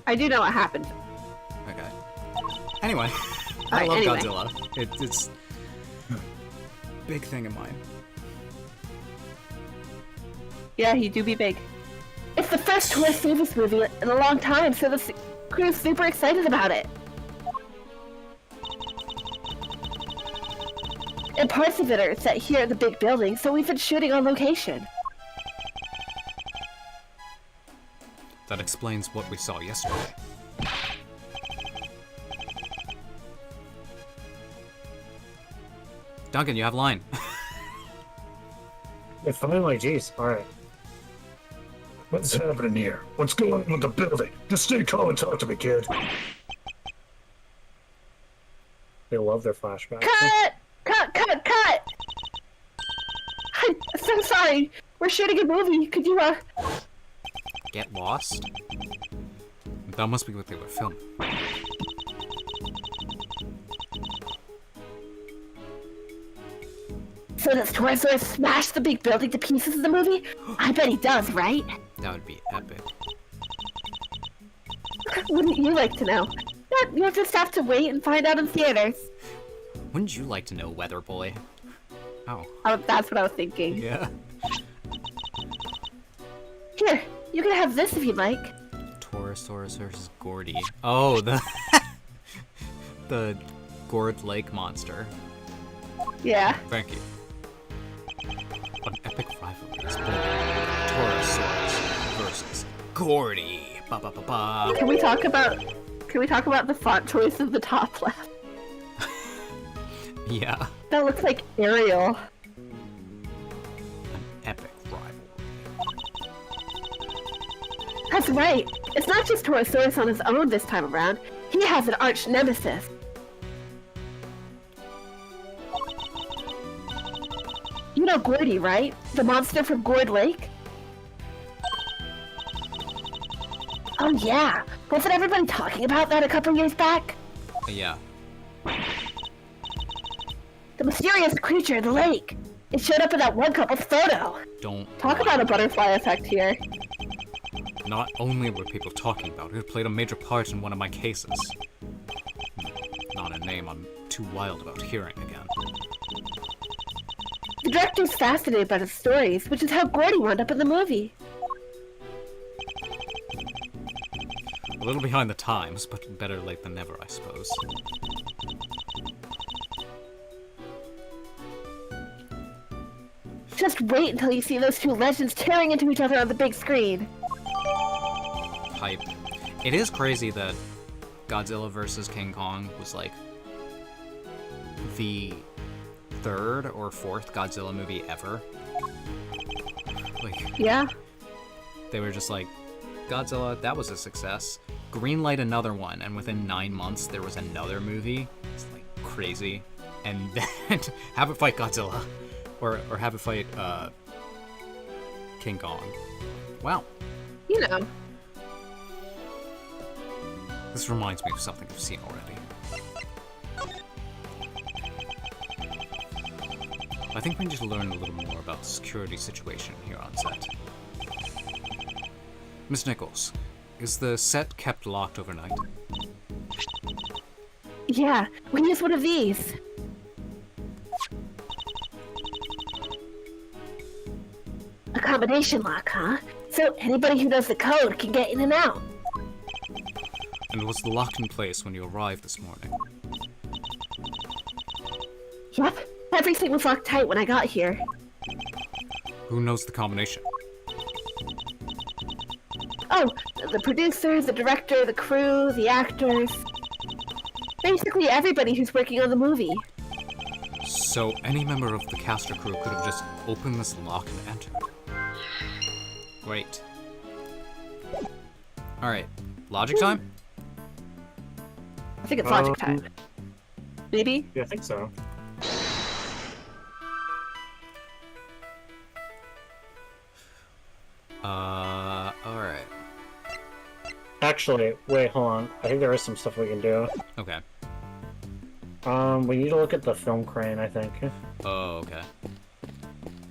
I do know what happened. Okay. Anyway, I love Godzilla. It's big thing of mine. Yeah, he do be big. It's the first Toy Service movie in a long time, so the crew's super excited about it. And parts of it are set here at the big building, so we've been shooting on location. That explains what we saw yesterday. Duncan, you have line. Yeah, finally, jeez. Alright. What's happening here? What's going on with the building? Just stay calm and talk to me, kid. They love their flashbacks. Cut! I'm so sorry. We're shooting a movie. Could you, Get lost? That must be what they were filming. So does Torzoid smash the big building to pieces in the movie? I bet he does, right? That would be epic. Wouldn't you like to know? You'll just have to wait and find out in theaters. Wouldn't you like to know, Weather Boy? Oh. That's what I was thinking. Yeah. Here, you can have this if you'd like. Torosaurus versus Gordy. Oh, the Gourd Lake monster. Yeah. Thank you. An epic rivalry is born. Torosaurus versus Gordy. Ba ba ba ba. Can we talk about the font choice of the top left? Yeah. That looks like Ariel. An epic rivalry. That's right. It's not just Torosaurus on his own this time around. He has an arch nemesis. You know Gordy, right? The monster from Gourd Lake? Oh yeah. Wasn't everybody talking about that a couple years back? Yeah. The mysterious creature in the lake. It showed up in that one couple's photo. Don't Talk lie. about a butterfly effect here. Not only were people talking about it, it played a major part in one of my cases. Not a name I'm too wild about hearing again. The director's fascinated by the stories, which is how Gordy wound up in the movie. little behind the times, but better late than never, I suppose. Just wait until you see those two legends tearing into each other on the big screen. Hype. It is crazy that Godzilla vs. King Kong was like the third or fourth Godzilla movie ever. Like, Yeah. they were just like, Godzilla, that was a success. Greenlight another one, and within 9 months there was another movie. It's like crazy. And then have it fight Godzilla. Or have it fight King Kong. Wow. You know. This reminds me of something I've seen already. I think we need to learn a little more about the security situation here on set. Miss Nichols, is the set kept locked overnight? Yeah, we use one of these. A combination lock, huh? So anybody who knows the code can get in and out. And was the lock in place when you arrived this morning? Yep, everything was locked tight when I got here. Who knows the combination? Oh, the producer, the director, the crew, the actors. Basically everybody who's working on the movie. So any member of the cast or crew could have just opened this lock and entered. Great. Alright, logic time? I think it's logic time. Maybe? Yeah, I think so. Alright. Actually, wait, hold on. I think there is some stuff we can do. Okay. We need to look at the film crane, I think. Oh, okay.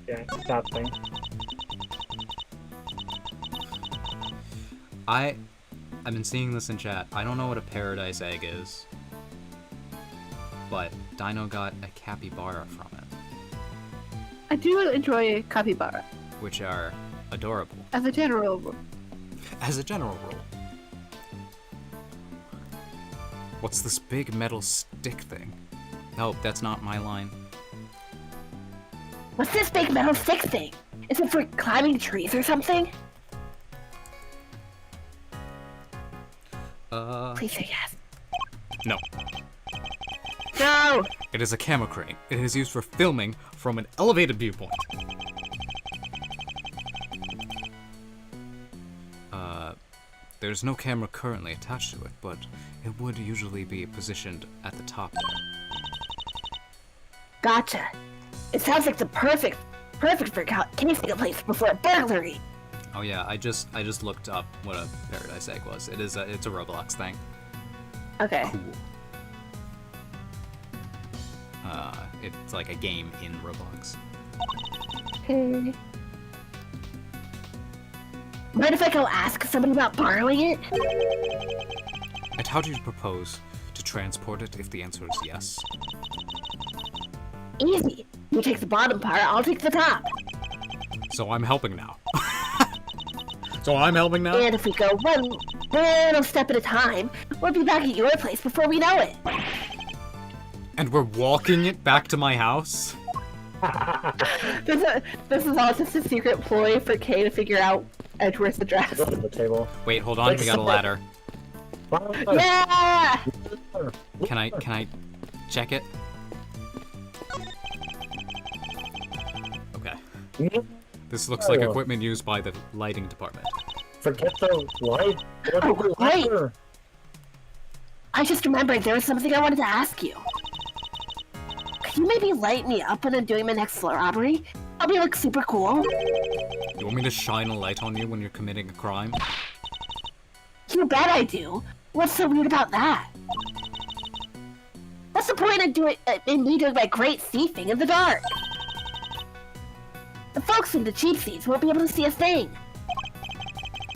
Yeah, that thing. I've been seeing this in chat. I don't know what a paradise egg is, but Dino got a capybara from it, I do enjoy capybara, which are adorable, as a general rule. as a general rule. What's this big metal stick thing? Nope, that's not my line. What's this big metal stick thing? Is it for climbing trees or something? Please say yes. No. No! It is a camera crane. It is used for filming from an elevated viewpoint. There's no camera currently attached to it, but it would usually be positioned at the top there. Gotcha. It sounds like the perfect for casing a place before a burglary. Oh yeah, I just looked up what a paradise egg was. It's a Roblox thing. Okay. Cool. It's like a game in Roblox. Okay. Mind if I go ask somebody about borrowing it? And how do you propose to transport it if the answer is yes? Easy. You take the bottom part, I'll take the top. So I'm helping now. So I'm helping now? And if we go one little step at a time, we'll be back at your place before we know it. And we're walking it back to my house? This is all just a secret ploy for Kay to figure out Edgeworth's address. Go to the table. Wait, hold on, we got a ladder. Yeah! Can I check it? Okay. This looks like equipment used by the lighting department. Forget the light. Oh, wait. I just remembered there was something I wanted to ask you. Could you maybe light me up when I'm doing my next robbery? I'll be like super cool. You want me to shine a light on you when you're committing a crime? You bet I do. What's so weird about that? What's the point in me doing my great thieving in the dark? The folks in the cheap seats won't be able to see a thing.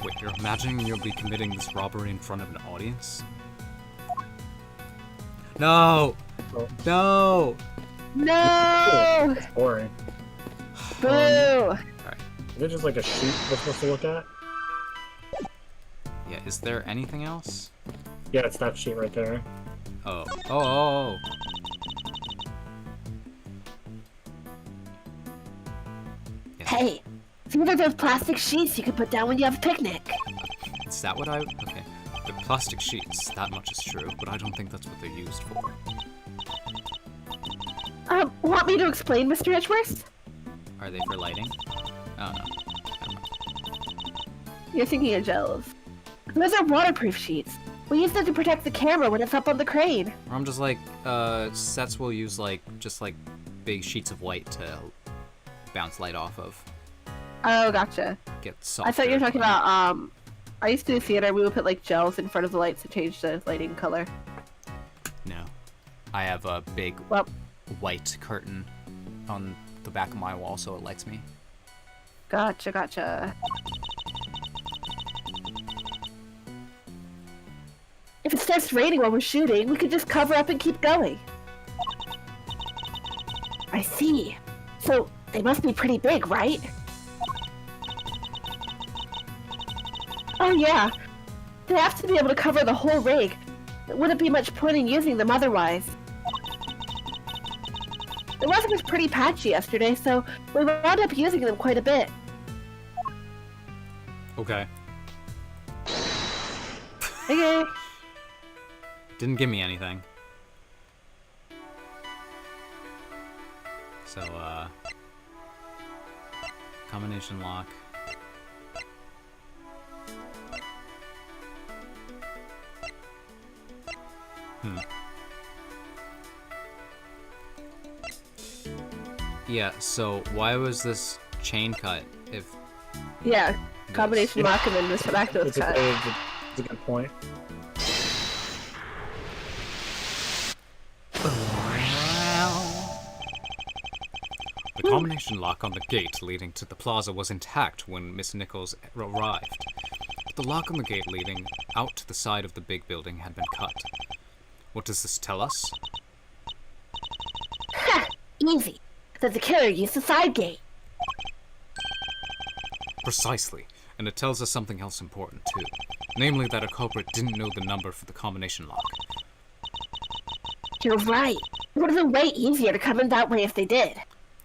Wait, you're imagining you'll be committing this robbery in front of an audience? No! No! No! It's boring. Boo! Is it just like a sheet we're supposed to look at? Yeah, is there anything else? Yeah, it's that sheet right there. Oh. Oh. Yeah. Hey, these are those plastic sheets you can put down when you have a picnic. Is that what I... Okay. The plastic sheets, that much is true, but I don't think that's what they're used for. Want me to explain, Mr. Edgeworth? Are they for lighting? Oh, no. Never mind. You're thinking of gels. Those are waterproof sheets. We use them to protect the camera when it's up on the crane. Or I'm just like, sets will use, like, just, like, big sheets of white to bounce light off of. Oh, gotcha. Get soft. I thought you were talking about, I used to do theater, we would put, like, gels in front of the lights to change the lighting color. No. I have a big Well, white curtain on the back of my wall so it lights me. gotcha. If it starts raining while we're shooting, we could just cover up and keep going. I see. So, they must be pretty big, right? Oh yeah. They have to be able to cover the whole rig. There wouldn't be much point in using them otherwise. The weather was pretty patchy yesterday, so we wound up using them quite a bit. Okay. Okay. Didn't give me anything. So, combination lock. Yeah, so why was this chain cut if... Yeah, combination lock and then this back to It's cut. a good point. The combination lock on the gate leading to the plaza was intact when Miss Nichols arrived. But the lock on the gate leading out to the side of the big building had been cut. What does this tell us? Ha! Easy. That the killer used the side gate. Precisely. And it tells us something else important too. Namely that a culprit didn't know the number for the combination lock. You're right. It would have been way easier to come in that way if they did.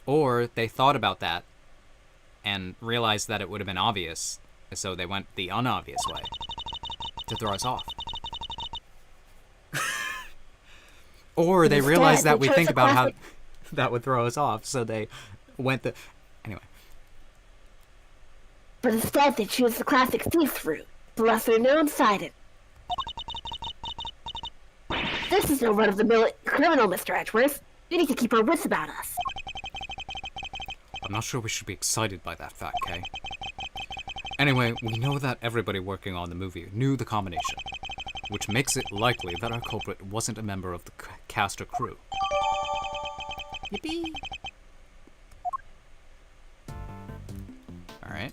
Or they thought about that and realized that it would have been obvious, so they went the unobvious way to throw us off. Or they Instead, realized that they we chose think the about how classic- that would throw us off, so they went the... Anyway. But instead, they choose the classic thief's route, the lesser known sided. This is no run-of-the-mill criminal, Mr. Edgeworth. We need to keep our wits about us. I'm not sure we should be excited by that fact, Kay. Anyway, we know that everybody working on the movie knew the combination, which makes it likely that our culprit wasn't a member of the cast or crew. Yippee! Alright.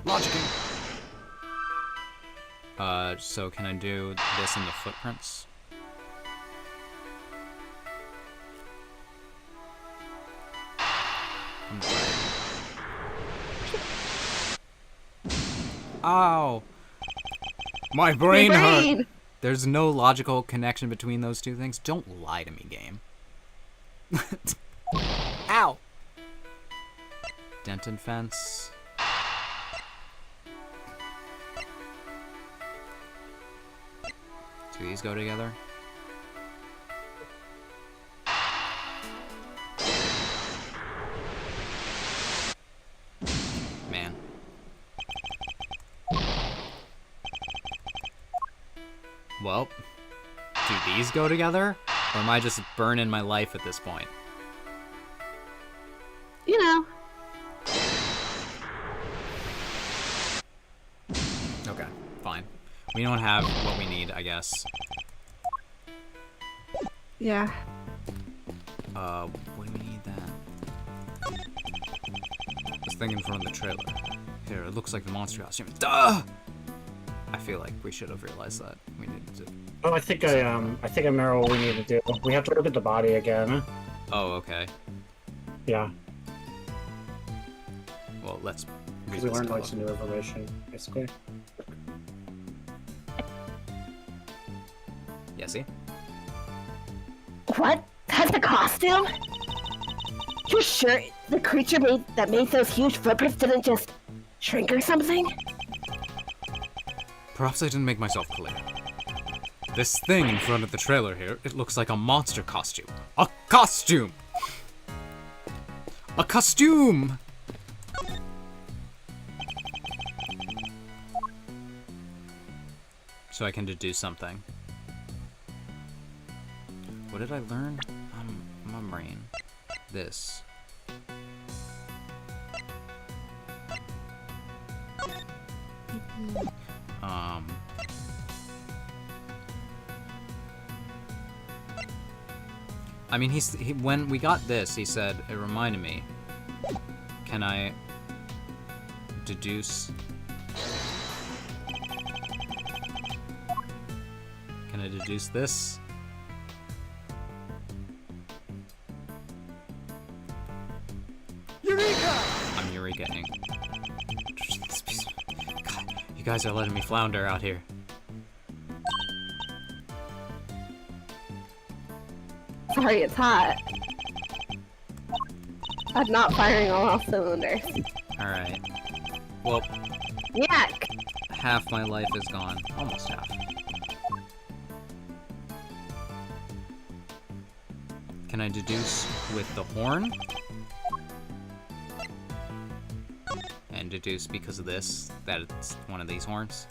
Logicking! So can I do this in the footprints? I'm sorry. Ow! My brain hurt! There's no logical connection between those two things. Don't lie to me, game. Ow! Denton fence. Do these go together? Man. Well, do these go together? Or am I just burning my life at this point? You know. Okay, fine. We don't have what we need, I guess. Yeah. What do we need that? This thing in front of the trailer. Here, it looks like the monster costume. Duh! I feel like we should have realized that. We needed to... Oh, I think I remember what we need to do. We have to look at the body again. Oh, okay. Yeah, Well, let's read because we this learned like dialogue. some new information, basically. is he? What? That's a costume? You're sure the creature that made those huge footprints didn't just shrink or something? Perhaps I didn't make myself clear. This thing in front of the trailer here, it looks like a monster costume. A costume! A costume! So I can deduce something. What did I learn? My brain. This. I mean, when we got this, he said, it reminded me. Can I deduce? Can I deduce this? Eureka! I'm Eureka-ing. God, you guys are letting me flounder out here. Sorry, it's hot. I'm not firing on all cylinders. Alright. Well, Yuck! half my life is gone. Almost half. Can I deduce with the horn? And deduce because of this, that it's one of these horns?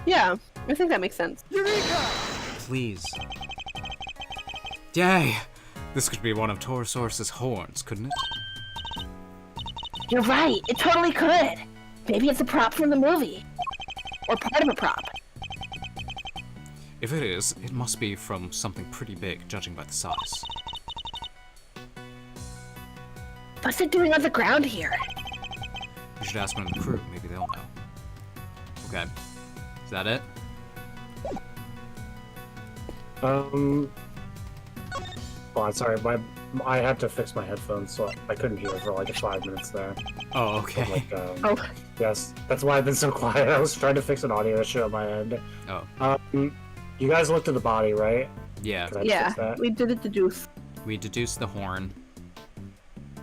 Yeah, I think that makes sense. Eureka! Please. Yay! This could be one of Torosaurus's horns, couldn't it? You're right, it totally could. Maybe it's a prop from the movie. Or part of a prop. If it is, it must be from something pretty big, judging by the size. What's it doing on the ground here? You should ask one of the crew, maybe they'll know. Okay. Is that it? Well, I'm sorry, I had to fix my headphones, so I couldn't hear for like 5 minutes there. Oh, But, okay. like, Oh, yes, that's why I've been so quiet. I was trying to fix an audio issue on my end. Oh, You guys looked at the body, right? yeah. Can I yeah, fix that? we did it deduce. We deduced the horn.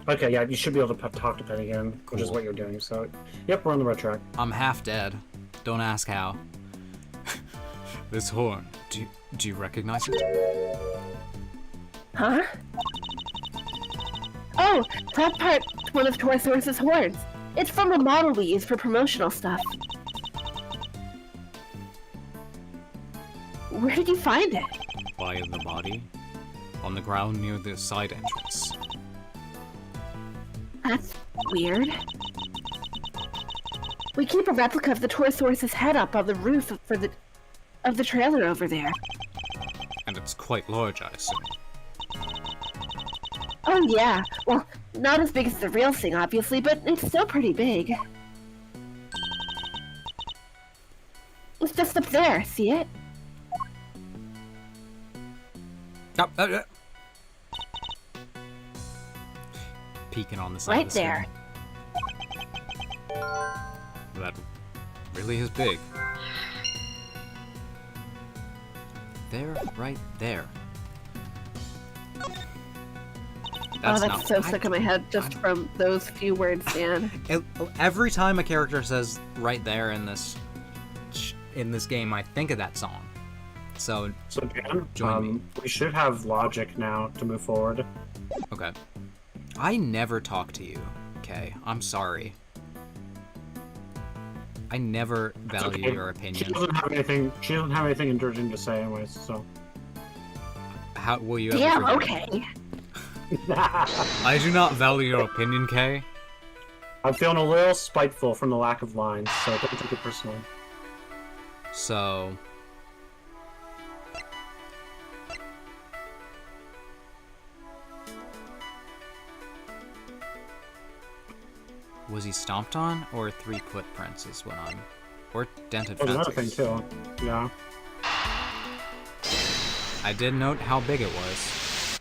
Okay, yeah, you should be able to talk to Penny again, which is Cool. what you're doing. So, yep, we're on the right track. I'm half dead. Don't ask how. This horn, do you recognize it? Huh? Oh, that part's one of Torosaurus's horns. It's from a model we use for promotional stuff. Where did you find it? By the body? On the ground near the side entrance. That's weird. We keep a replica of the Torosaurus's head up on the roof of the trailer over there. And it's quite large, I assume. Oh yeah, well, not as big as the real thing, obviously, but it's still pretty big. It's just up there, see it? Peeking on the side Right of the screen. there. That really is big. There, right there. Oh, that's not- so stuck in my head just from those few words, Dan. Every time a character says "right there" in this game, I think of that song. So, So, Dan, Join me. we should have logic now to move forward. okay. I never talk to you, okay? I'm sorry. I never value Okay. your She opinion. doesn't have anything. She doesn't have anything encouraging to say, anyways. So. How will you ever Damn, forgive me? okay. I do not value your opinion, Kay. I'm feeling a little spiteful from the lack of lines, so don't take it personally. So... Was he stomped on, or 3 footprints is what I'm... Or dented Oh, there's another thing fences? too. Yeah. I did note how big it was.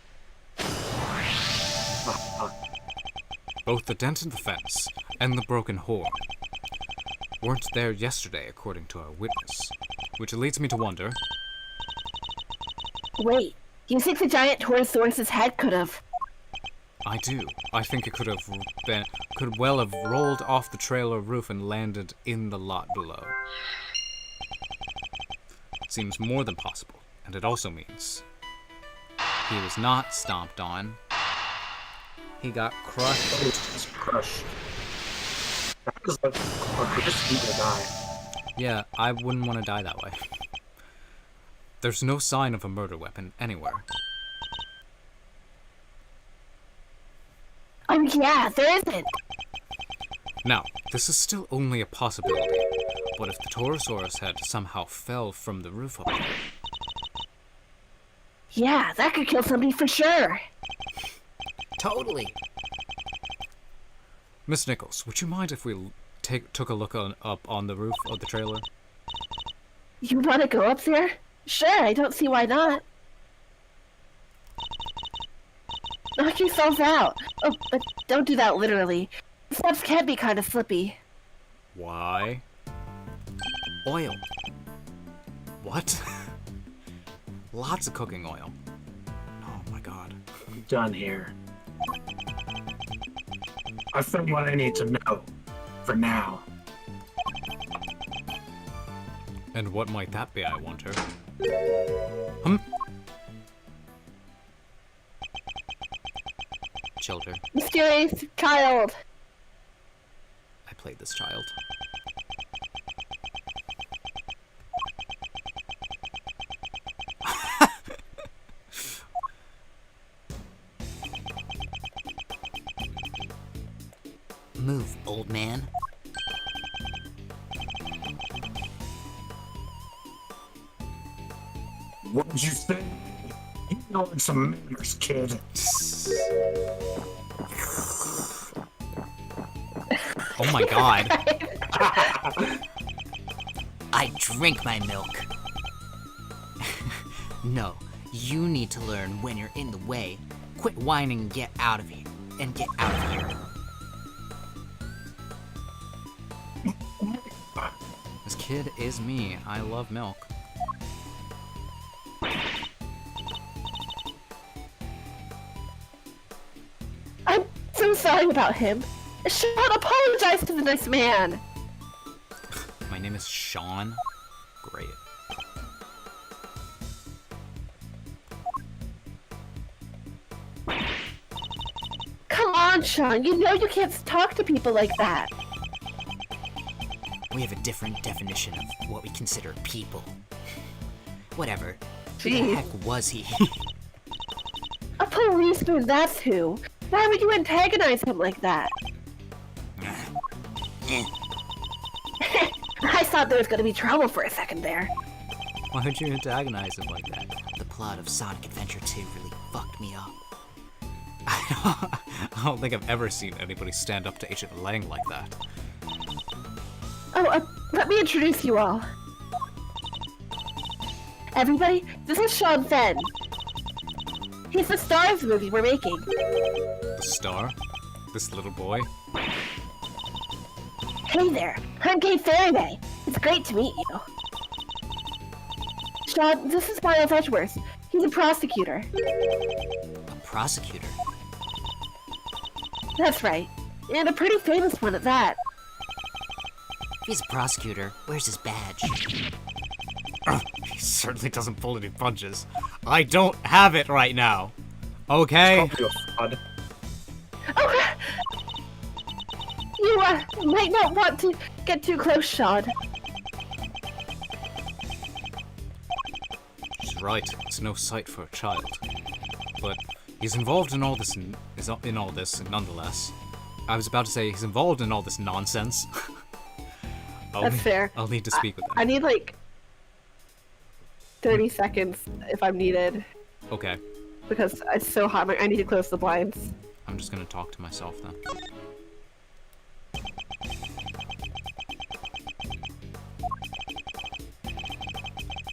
Both the dent in the fence and the broken horn weren't there yesterday, according to our witness. Which leads me to wonder, Wait, you think the giant Torosaurus's head could have... I do. I think it could well have rolled off the trailer roof and landed in the lot below. Seems more than possible, and it also means he was not stomped on. He got crushed. Oh, it's crushed. That was like a risky to die. Yeah, I wouldn't want to die that way. There's no sign of a murder weapon anywhere. Oh yeah, there isn't! Now, this is still only a possibility, but if the Torosaurus head somehow fell from the roof up there... Yeah, that could kill somebody for sure! Totally! Miss Nichols, would you mind if we took a look up on the roof of the trailer? You want to go up there? Sure, I don't see why not. Knock yourself out. Oh, but don't do that literally. The steps can be kind of slippy. Why? Oil. What? Lots of cooking oil. Oh my god. I'm done here. I found what I need to know. For now. And what might that be, I wonder? Children. Mysterious child. I played this child. Move, old man. What did you say? You know some manners, kid. Oh my god. I drink my milk. No, you need to learn when you're in the way. Quit whining and get out of here. And get out of here. This kid is me. I love milk. I'm so sorry about him. Sean, apologize to the nice man. My name is Sean. Great. Come on, Sean. You know you can't talk to people like that. We have a different definition of what we consider people. Whatever. Who the Jeez. heck was he? A policeman, that's who. Why would you antagonize him like that? I thought there was going to be trouble for a second there. Why would you antagonize him like that? The plot of Sonic Adventure 2 really fucked me up. I don't think I've ever seen anybody stand up to Agent Lang like that. Oh, let me introduce you all. Everybody, this is Sean Fenn. He's the star of the movie we're making. The star? This little boy? Hey there, I'm Kate Faraday. It's great to meet you. Sean, this is Miles Edgeworth. He's a prosecutor. A prosecutor? That's right. And a pretty famous one at that. If he's a prosecutor, where's his badge? He certainly doesn't pull any punches. I don't have it right now. Okay? Probably a fraud. Oh, you might not want to get too close, Sean. She's right. It's no sight for a child. But he's involved in all this nonetheless. I was about to say he's involved in all this nonsense. That's fair. I'll need to speak with him. I need like 30 seconds if I'm needed, Okay. because it's so hot. I need to close the blinds. I'm just gonna talk to myself then.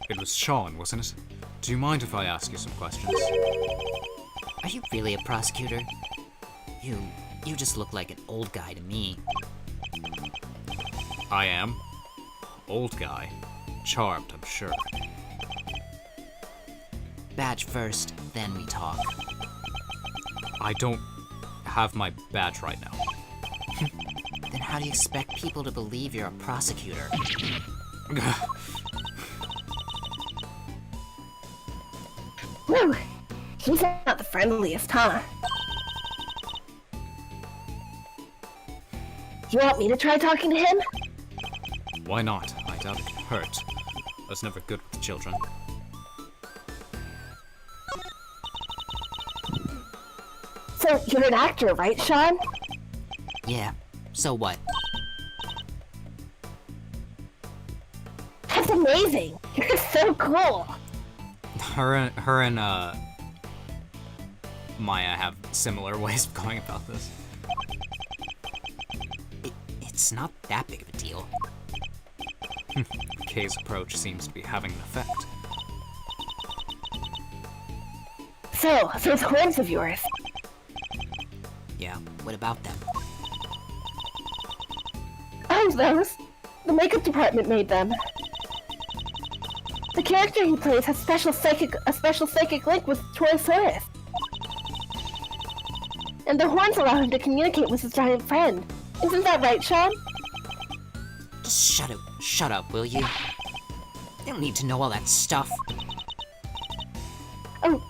It was Sean, wasn't it? Do you mind if I ask you some questions? Are you really a prosecutor? You just look like an old guy to me. I am. Old guy. Charmed, I'm sure. badge first, then we talk. I don't have my badge right now. Then how do you expect people to believe you're a prosecutor? Whew. He's not the friendliest, huh? You want me to try talking to him? Why not? I doubt it would hurt. I was never good with children. So, you're an actor, right, Sean? Yeah, so what? That's amazing! You're so cool! Her and Maya have similar ways of going about this. It's not that big of a deal. Kay's approach seems to be having an effect. So, those horns of yours. Yeah, what about them? Oh, those. The makeup department made them. The character he plays has a special psychic link with Torosaurus. And the horns allow him to communicate with his giant friend. Isn't that right, Sean? Just shut up, will you? They don't need to know all that stuff. Oh,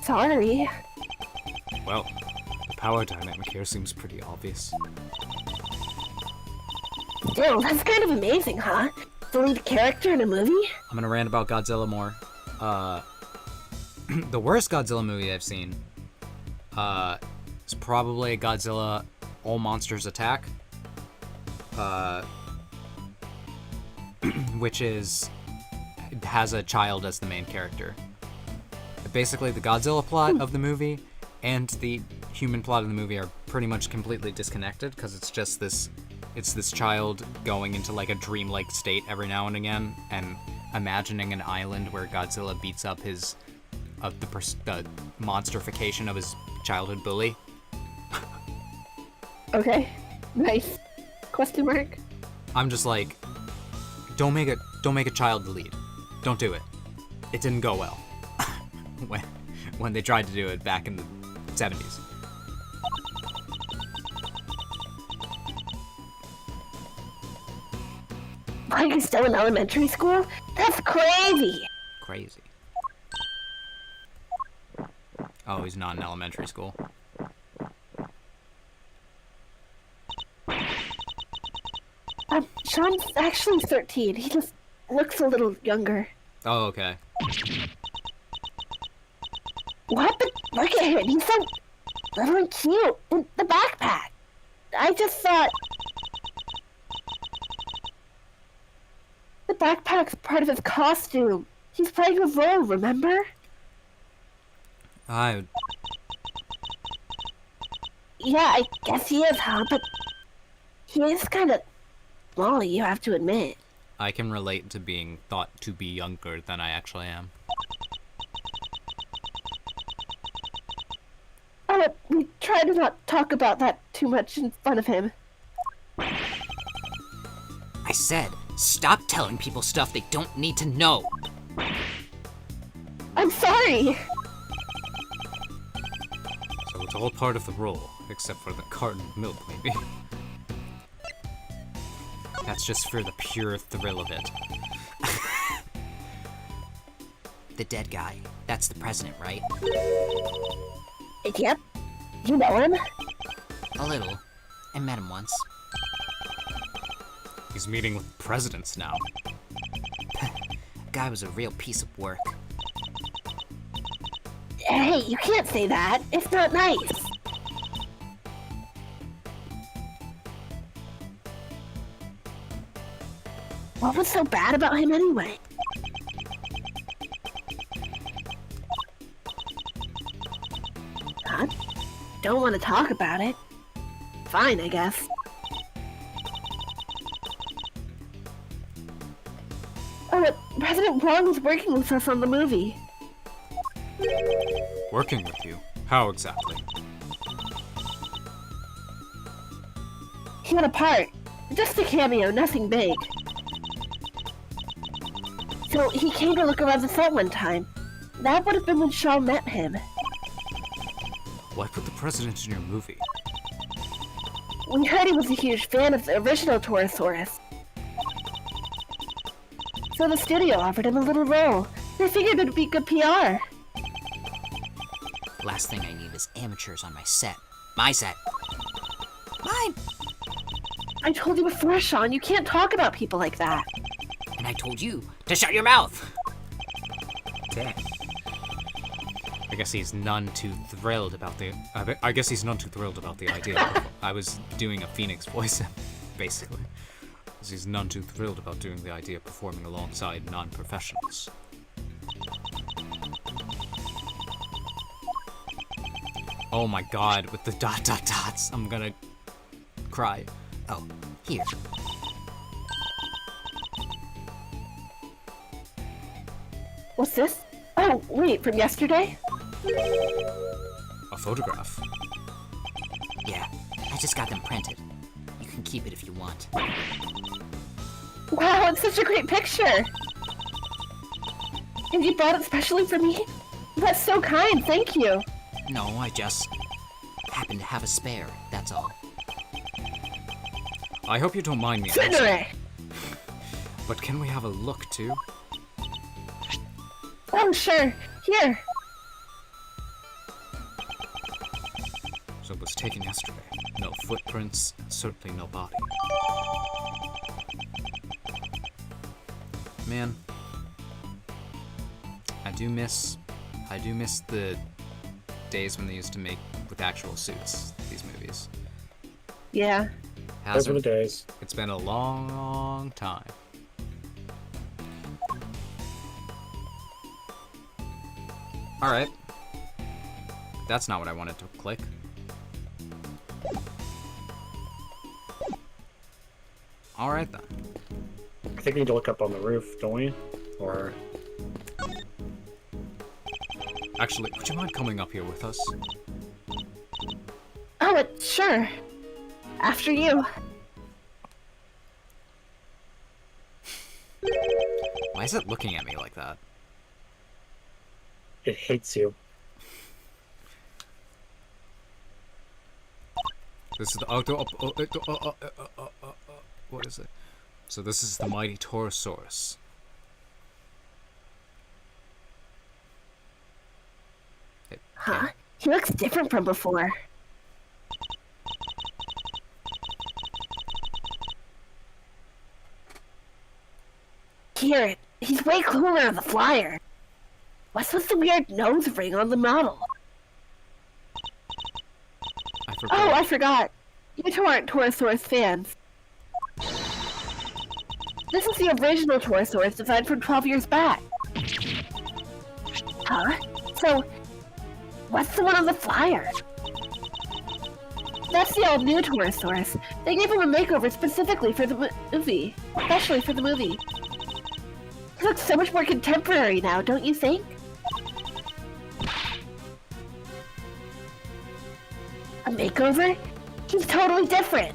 sorry. Well, the power dynamic here seems pretty obvious. Damn, that's kind of amazing, huh? The lead character in a movie? I'm gonna rant about Godzilla more. The worst Godzilla movie I've seen, is probably Godzilla All Monsters Attack. Which has a child as the main character. Basically, the Godzilla plot of the movie and the human plot of the movie are pretty much completely disconnected, because it's just this child going into like a dreamlike state every now and again and imagining an island where Godzilla beats up the monsterification of his childhood bully. Okay, nice. Question mark? I'm just like, don't make a child the lead. Don't do it. It didn't go well when they tried to do it back in the 70s. Are you still in elementary school? That's crazy! Crazy. Oh, he's not in elementary school. Sean's actually 13. He just looks a little younger. Oh, okay. What? But look at him. He's so little and cute. And the backpack. I just thought... The backpack's part of his costume. He's playing a role, remember? I Yeah, I guess he is, huh? But he is kind of small, you have to admit. can relate to being thought to be younger than I actually am. Oh, we try to not talk about that too much in front of him. I said, stop telling people stuff they don't need to know. I'm sorry! So it's all part of the role, except for the carton of milk, maybe. That's just for the pure thrill of it. The dead guy, that's the president, right? Yep. You know him? A little. I met him once. He's meeting with presidents now. Guy was a real piece of work. Hey, you can't say that. It's not nice. What was so bad about him anyway? Huh? Don't want to talk about it. Fine, I guess. Oh, but President Wong was working with us on the movie. Working with you? How exactly? He had a part. Just a cameo, nothing big. So he came to look around the set one time. That would have been when Shaw met him. Why put the president in your movie? We heard he was a huge fan of the original Torosaurus. So the studio offered him a little role. They figured it'd be good PR. Last thing I need is amateurs on my set. My set. Mine! I told you before, Sean, you can't talk about people like that. And I told you to shut your mouth! Dang. I guess he's none too thrilled about the. I guess he's none too thrilled about the idea. I was doing a Phoenix voice, basically. 'Cause he's none too thrilled about doing the idea of performing alongside non-professionals. Oh my god, with the dot dot dots, I'm gonna cry. Oh, here. What's this? Oh, wait, from yesterday? A photograph. Yeah, I just got them printed. You can keep it if you want. Wow, it's such a great picture! And you bought it specially for me? That's so kind, thank you! No, I just happen to have a spare, that's all. I hope you don't mind me asking, Cinere! but can we have a look too? Oh, sure. Here. So it was taken yesterday. No footprints, certainly no body. Man, I do miss the days when they used to make with actual suits these movies. Yeah. Those were the days. It's been a long, long time. Alright. That's not what I wanted to click. Alright then. I think we need to look up on the roof, don't we? Or... Actually, would you mind coming up here with us? Oh, sure. After you. Why is it looking at me like that? it hates you. This is the what is it? So this is the mighty Torosaurus. Huh? He looks different from before. Here, he's way cooler on the flyer. What's with the weird nose ring on the model? I forgot. Oh, I forgot. You two aren't Torosaurus fans. This is the original Torosaurus designed from 12 years back. Huh? So, what's the one on the flyer? That's the all-new Torosaurus. They gave him a makeover specifically for the movie. Especially for the movie. He looks so much more contemporary now, don't you think? A makeover? He's totally different.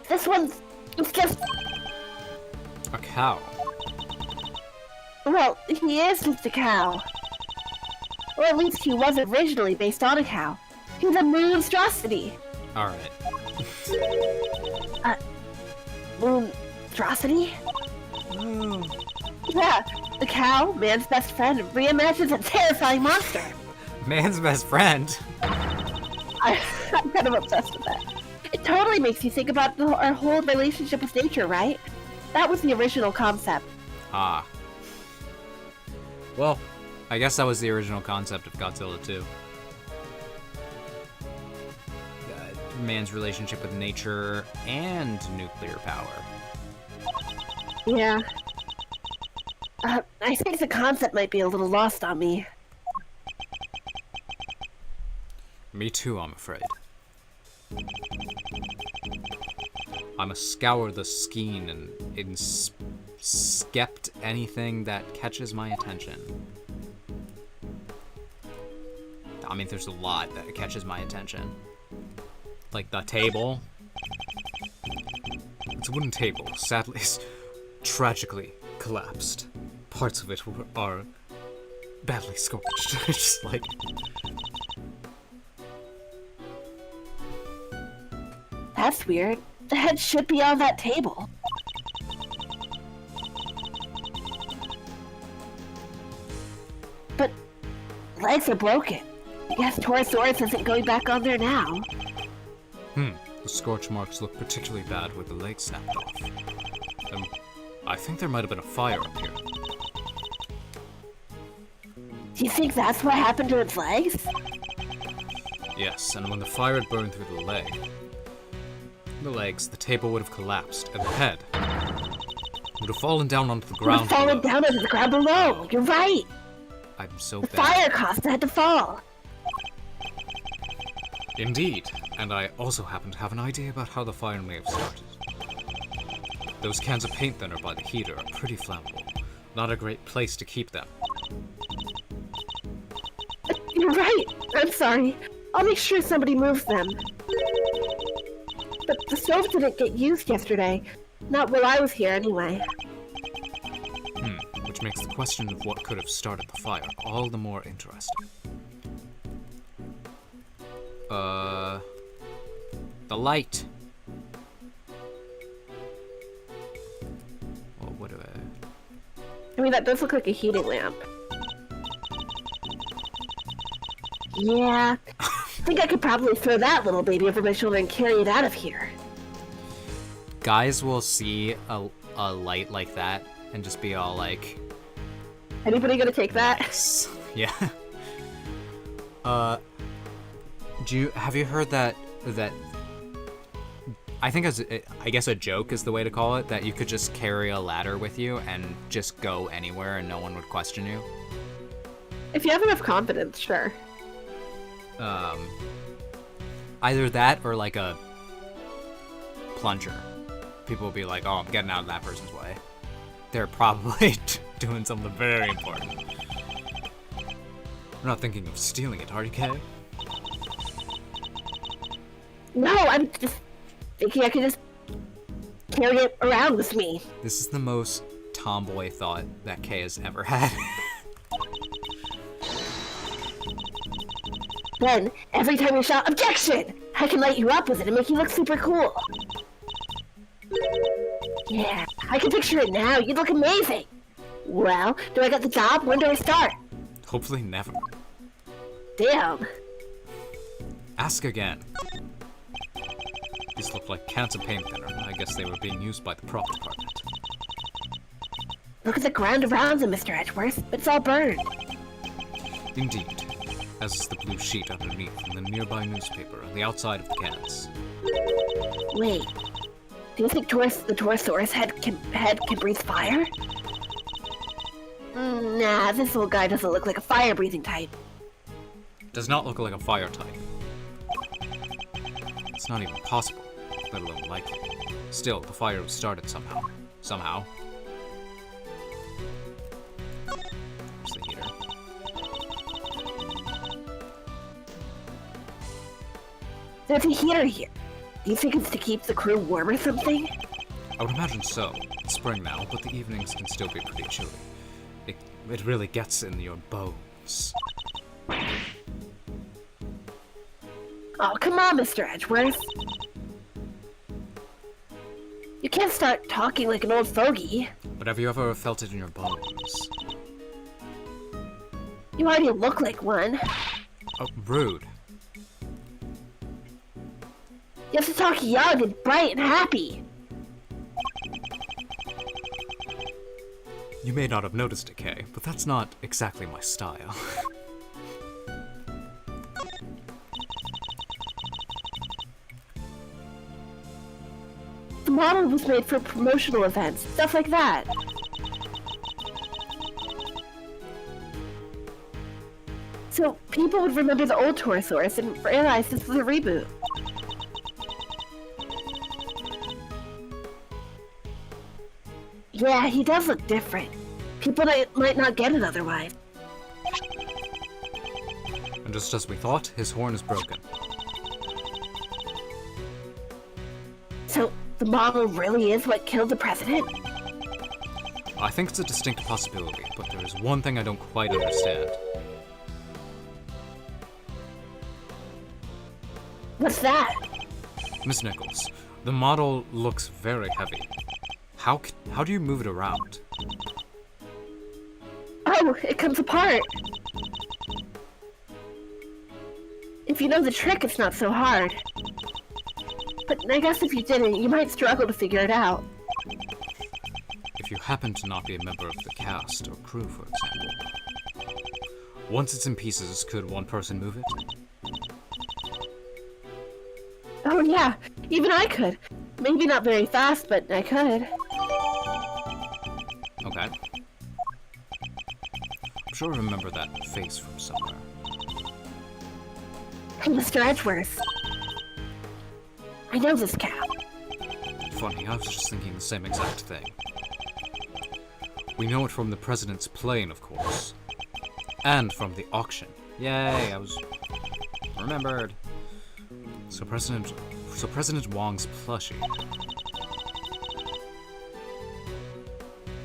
This one's... it's just... A cow. well, he is just a cow. Or at least he was originally based on a cow. He's a monstrosity. Alright. Monstrosity? Yeah, the cow, man's best friend, reimagines a terrifying monster. Man's best friend. I'm kind of obsessed with that. It totally makes you think about our whole relationship with nature, right? That was the original concept. Ah. Well, I guess that was the original concept of Godzilla too. Man's relationship with nature and nuclear power. Yeah. I think the concept might be a little lost on me. Me too, I'm afraid. I'ma scour the skein and inspect anything that catches my attention. I mean, there's a lot that catches my attention. Like the table. It's a wooden table, sadly, tragically collapsed. parts of it are badly scorched. Just like... That's weird. The head should be on that table. But legs are broken. I guess Torosaurus isn't going back on there now. The scorch marks look particularly bad with the leg snapped off. I think there might have been a fire up here. Do you think that's what happened to its legs? Yes, and when the fire had burned through the legs, the table would have collapsed, and the head would have fallen down onto the ground below. Fallen down onto the ground below. You're right. I'm so The bad. fire caused it to fall. Indeed, and I also happen to have an idea about how the fire may have started. Those cans of paint thinner by the heater are pretty flammable. Not a great place to keep them. You're right. I'm sorry. I'll make sure somebody moves them. But the stove didn't get used yesterday. Not while I was here, anyway. Which makes the question of what could have started the fire all the more interesting. The light. Well, what do I mean, that does look like a heating lamp. Yeah. I think I could probably throw that little baby over my shoulder and carry it out of here. Guys will see a light like that and just be all like, Anybody gonna take that? yeah. Have you heard that I think I guess a joke is the way to call it, that you could just carry a ladder with you and just go anywhere and no one would question you? If you have enough confidence, sure. Either that or like a plunger. People will be like, oh, I'm getting out of that person's way. They're probably doing something very important. We're not thinking of stealing it, are you, Kay? No, I'm just thinking I could just carry it around with me. This is the most tomboy thought that Kay has ever had. Then, every time you shout, "Objection!" I can light you up with it and make you look super cool. Yeah, I can picture it now. You'd look amazing. Well, do I get the job? When do I start? Hopefully never. Damn. Ask again. These look like cans of paint thinner. I guess they were being used by the prop department. Look at the ground around them, Mr. Edgeworth. It's all burned. Indeed. As is the blue sheet underneath and the nearby newspaper on the outside of the cans. Wait. Do you think the Torosaurus head can breathe fire? Nah, this little guy doesn't look like a fire-breathing type. Does not look like a fire type. It's not even possible, let alone likely. Still, the fire was started somehow. Somehow. There's the heater. There's a heater here. Do you think it's to keep the crew warm or something? I would imagine so. It's spring now, but the evenings can still be pretty chilly. It really gets in your bones. Oh, come on, Mr. Edgeworth. You can't start talking like an old fogey. But have you ever felt it in your bones? You already look like one. Oh, rude. You have to talk young and bright and happy. You may not have noticed it, Kay, but that's not exactly my style. The model was made for promotional events, stuff like that. So people would remember the old Torosaurus and realize this was a reboot. Yeah, he does look different. People might not get it otherwise. And just as we thought, his horn is broken. So, the model really is what killed the president? I think it's a distinct possibility, but there is one thing I don't quite understand. What's that? Miss Nichols, the model looks very heavy. How do you move it around? Oh, it comes apart. If you know the trick, it's not so hard. But I guess if you didn't, you might struggle to figure it out. If you happen to not be a member of the cast or crew, for example. Once it's in pieces, could one person move it? Oh yeah, even I could. Maybe not very fast, but I could. Okay. I'm sure I remember that face from somewhere. Hey, Mr. Edgeworth. I know this cat. Funny, I was just thinking the same exact thing. We know it from the president's plane, of course. And from the auction. Yay, I was... remembered. So President Wong's plushie.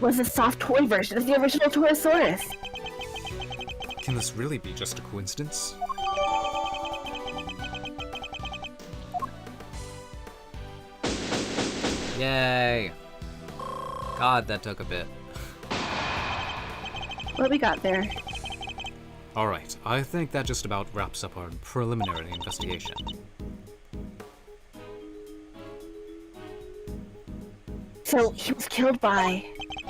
Was a soft toy version of the original Torosaurus. Can this really be just a coincidence? Yay! God, that took a bit. What we got there? Alright, I think that just about wraps up our preliminary investigation. So, he was killed by...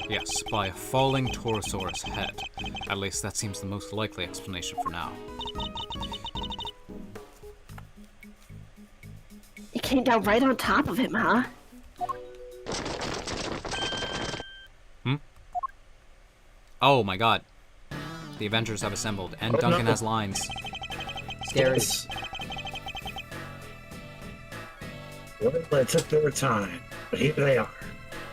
Yes, by a falling Torosaurus head. At least that seems the most likely explanation for now. It came down right on top of him, huh? Oh my god. The Avengers have assembled, and Duncan has lines. Scary. Well, it took their time, but here they are.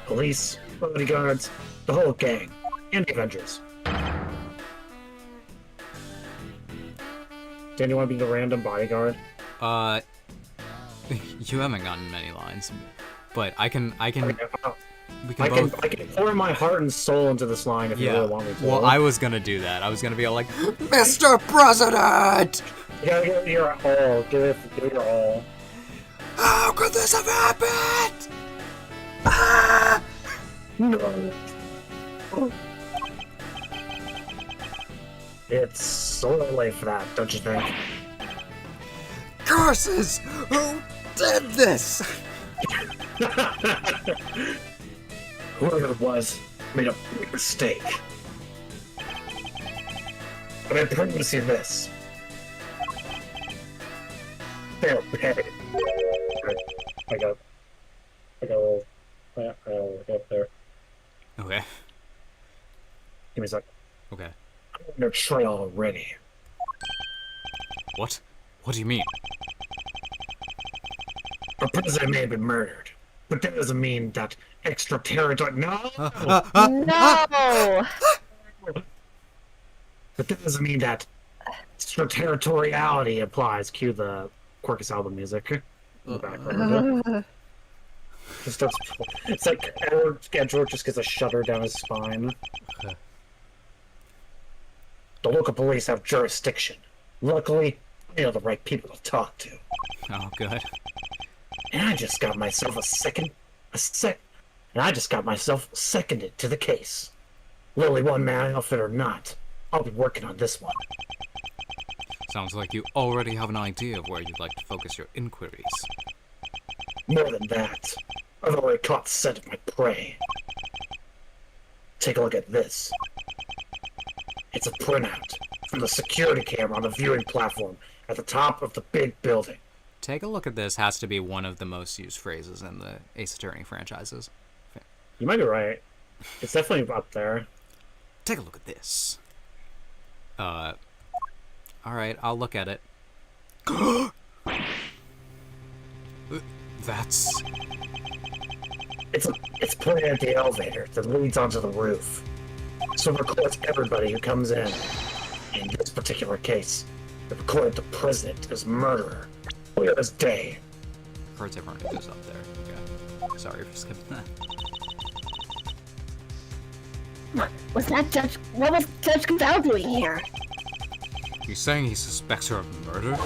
Police, bodyguards, the whole gang, and the Avengers. Dan, you want to be the random bodyguard? You haven't gotten many lines, but I can Okay, we can both... I can pour my heart and soul into this line if you really want me to. Well, I was gonna do that. I was gonna be all like, Mr. President! You gotta give it your all. Give it your all. How could this have happened? Ah! No. It's so late for that, don't you think? Curses! Who did this? Whoever it was made a big mistake. But I promise you this. They'll pay. I got up there. Okay. Give me a sec. Okay. I'm on their trail already. What? What do you mean? Our president may have been murdered, but that doesn't mean that extraterritorial. No! No! But that doesn't mean that extraterritoriality applies. Cue the Quirkus album music in the background. Just starts, it's like Edward just gets a shudder down his spine. Okay. The local police have jurisdiction. Luckily, I know the right people to talk to. Oh, good. And I just got myself seconded to the case. Lily one-man outfit or not, I'll be working on this one. Sounds like you already have an idea of where you'd like to focus your inquiries. More than that, I've already caught the scent of my prey. Take a look at this. It's a printout from the security camera on the viewing platform at the top of the big building. Take a look at this has to be one of the most used phrases in the Ace Attorney franchises. You might be right. It's definitely up there. Take a look at this. Alright, I'll look at it. That's... It's pointed at the elevator that leads onto the roof. So it records everybody who comes in. In this particular case, it recorded the president as murderer. Clear as day. Records everyone who goes up there. Okay. Sorry for skipping that. What was Judge Gonzal doing here? He's saying he suspects her of murder?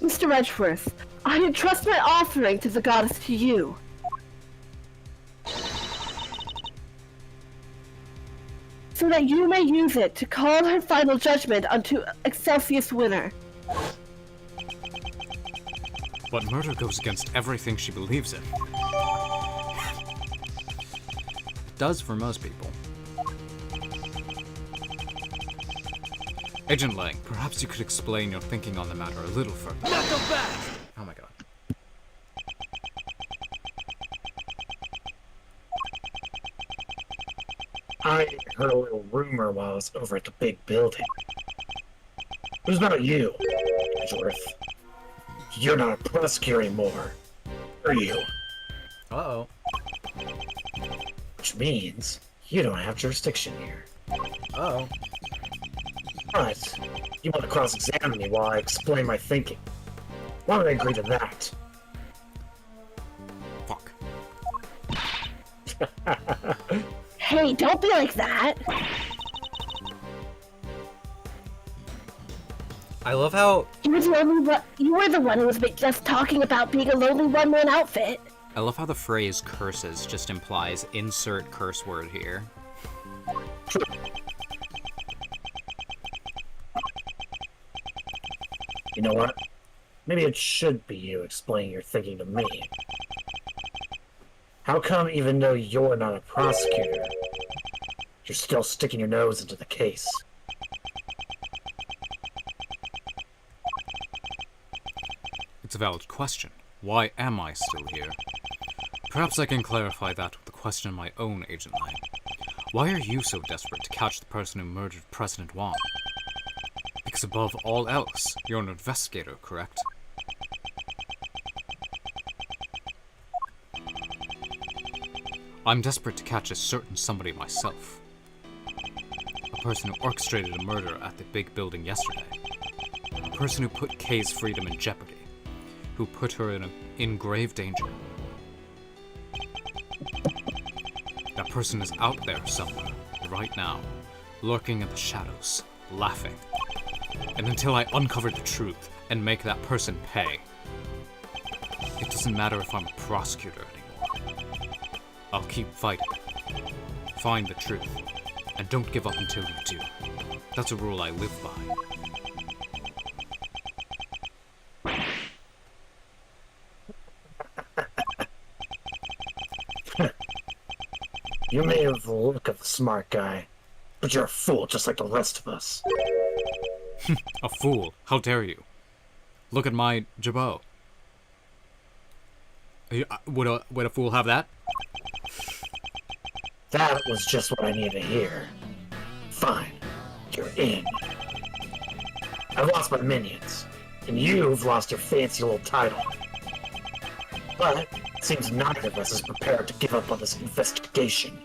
Mr. Edgeworth, I entrust my offering to the goddess to you. So that you may use it to call her final judgment unto Excelsius Winner. But murder goes against everything she believes in. It does for most people. Agent Lang, perhaps you could explain your thinking on the matter a little further. Not so fast! Oh my god. I heard a little rumor while I was over at the big building. It was about you, Edgeworth. You're not a prosecutor anymore, are you? Uh-oh. Which means you don't have jurisdiction here. Uh-oh. But you want to cross-examine me while I explain my thinking. Why would I agree to that? Fuck. Hey, don't be like that! I love how You were the one who was just talking about being a lonely one-man outfit. the phrase curses just implies insert curse word here. You know what? Maybe it should be you explaining your thinking to me. How come even though you're not a prosecutor, you're still sticking your nose into the case? It's a valid question. Why am I still here? Perhaps I can clarify that with a question of my own, Agent Lang. Why are you so desperate to catch the person who murdered President Wong? Because above all else, you're an investigator, correct? I'm desperate to catch a certain somebody myself. A person who orchestrated a murder at the big building yesterday. A person who put Kay's freedom in jeopardy. Who put her in grave danger. That person is out there somewhere, right now, lurking in the shadows, laughing. And until I uncover the truth and make that person pay, it doesn't matter if I'm a prosecutor anymore. I'll keep fighting. Find the truth, and don't give up until you do. That's a rule I live by. You may have the look of a smart guy, but you're a fool just like the rest of us. A fool? How dare you? Look at my jabot. Would a fool have that? That was just what I needed to hear. Fine, you're in. I've lost my minions, and you've lost your fancy little title. But it seems neither of us is prepared to give up on this investigation.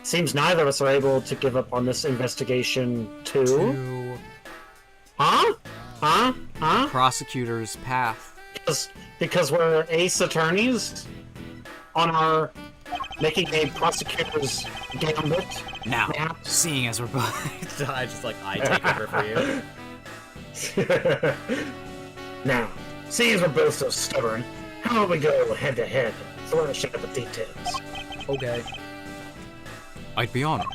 Seems neither of us are able to give up on this investigation too. Huh? Prosecutor's path. Because we're ace attorneys on our making a prosecutor's gambit. Now, map. seeing as we're both... I take over for you. Now, seeing as we're both so stubborn, how about we go head to head, thrashing out the details? Okay. I'd be honored.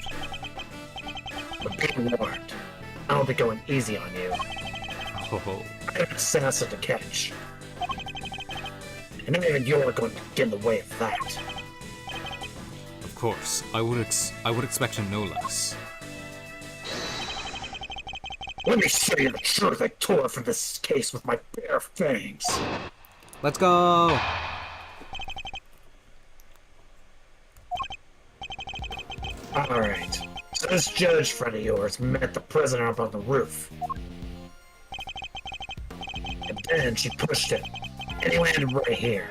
But be warned, I'll be going easy on you. Oh. I have an assassin to catch. And not even you're going to get in the way of that. Of course, I would expect to know less. Let me show you the truth I tore from this case with my bare fangs. Let's go! Alright, so this judge friend of yours met the president up on the roof. And then she pushed him, and he landed right here.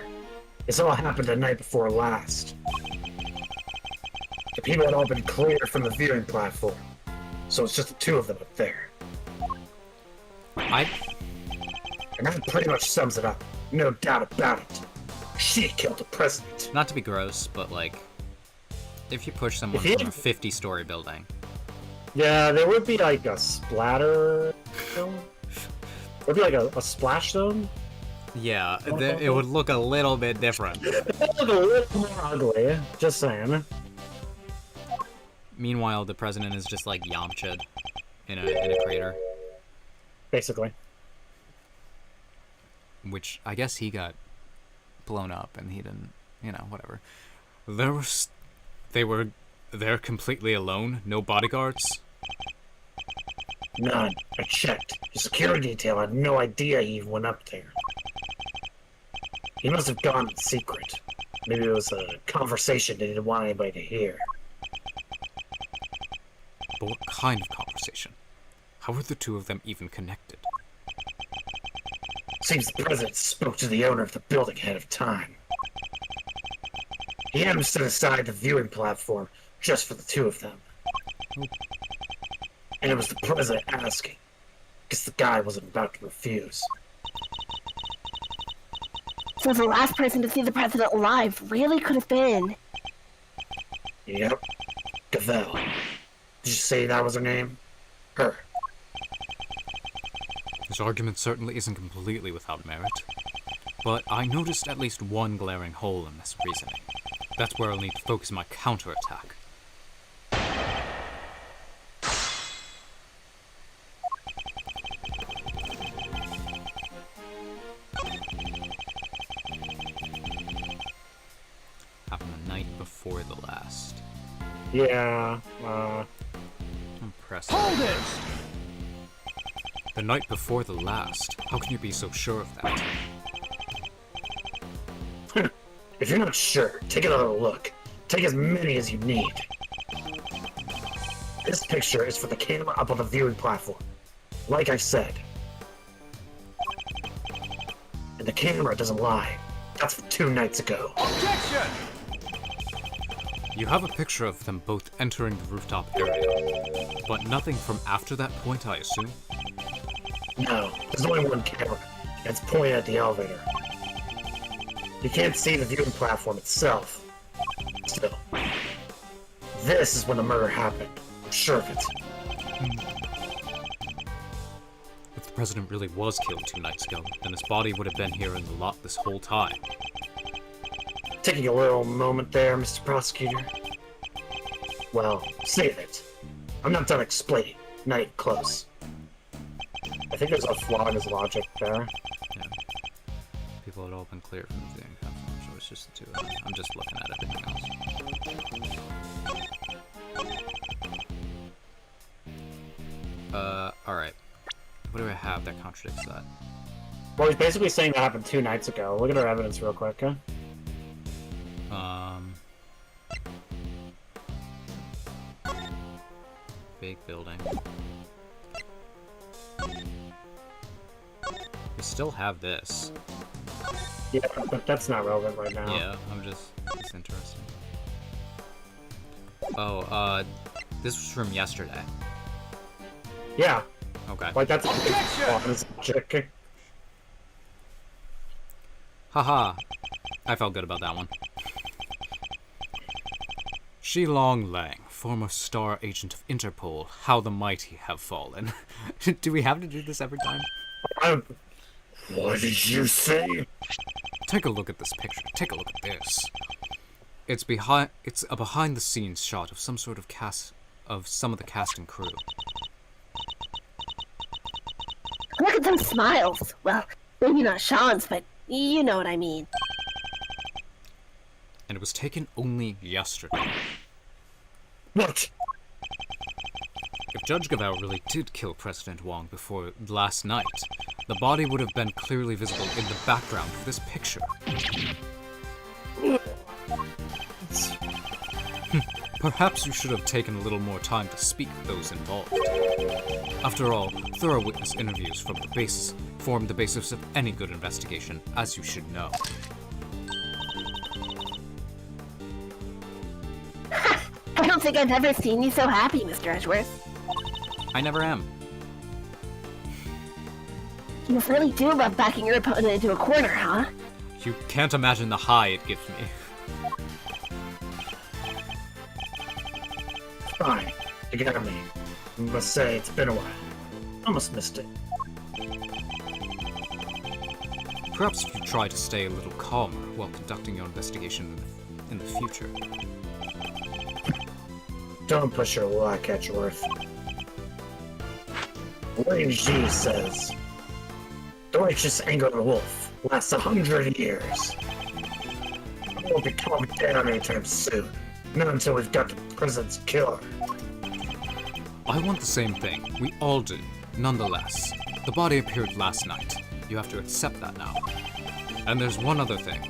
This all happened the night before last. The people had all been cleared from the viewing platform, so it's just the two of them up there. And that pretty much sums it up, no doubt about it. She killed the president. Not to be gross, but like, if you push someone If he- from a 50-story building, Yeah, there would be like a splatter zone. Would be like a splash zone. yeah, it would look a little bit different. It would look a little more ugly. Just saying. Meanwhile, the president is just like Yamcha'd in a crater, Basically. which I guess he got blown up and he didn't, whatever. They're completely alone, no bodyguards. None. I checked. His security detail had no idea he even went up there. He must have gone in secret. Maybe it was a conversation they didn't want anybody to hear. But what kind of conversation? How were the two of them even connected? Seems the president spoke to the owner of the building ahead of time. He had him set aside the viewing platform just for the two of them. And it was the president asking, because the guy wasn't about to refuse. So the last person to see the president alive really could have been. Yep. Gavel. Did you say that was her name? Her. This argument certainly isn't completely without merit, but I noticed at least one glaring hole in this reasoning. That's where I'll need to focus my counterattack. Happened the night before the last. Yeah. Impressive. Hold it! The night before the last? How can you be so sure of that? If you're not sure, take another look. Take as many as you need. This picture is for the camera up on the viewing platform. Like I said. And the camera doesn't lie. That's from 2 nights ago. Objection! You have a picture of them both entering the rooftop area, but nothing from after that point, I assume? No, there's only one camera. And it's pointed at the elevator. You can't see the viewing platform itself. Still. This is when the murder happened. I'm sure of it. If the president really was killed 2 nights ago, then his body would have been here in the lot this whole time. Taking a little moment there, Mr. Prosecutor. Well, save it. I'm not done explaining. Not even close. I think there's a flaw in his logic there. Yeah. People had all been cleared from the viewing platform, so it's just the two of them. I'm just looking at everything else. Alright. What do I have that contradicts that? Well, he's basically saying that happened 2 nights ago. Look at our evidence real quick, huh? Big building. We still have this. Yeah, but that's not relevant right now. Yeah, it's interesting. Oh, this was from yesterday. Yeah, Okay. like that's a big flaw in his logic. Haha. I felt good about that one. Shi-Long Lang, former star agent of Interpol. How the mighty have fallen. Do we have to do this every time? What did you say? Take a look at this picture. Take a look at this. It's a behind-the-scenes shot of some sort of some of the cast and crew. Look at those smiles. Well, maybe not Sean's, but you know what I mean. And it was taken only yesterday. What? If Judge Gavao really did kill President Wong before last night, the body would have been clearly visible in the background of this picture. Perhaps you should have taken a little more time to speak with those involved. After all, thorough witness interviews form the basis of any good investigation, as you should know. I don't think I've ever seen you so happy, Mr. Edgeworth. I never am. You really do love backing your opponent into a corner, huh? You can't imagine the high it gives me. Fine. You got me. I must say, it's been a while. Almost missed it. Perhaps if you try to stay a little calmer while conducting your investigation in the future. Don't push your luck, Edgeworth. William G says, the righteous anger of the wolf lasts 100 years. It won't be calmed down anytime soon. Not until we've got the president's killer. I want the same thing. We all do. Nonetheless, the body appeared last night. You have to accept that now. And there's one other thing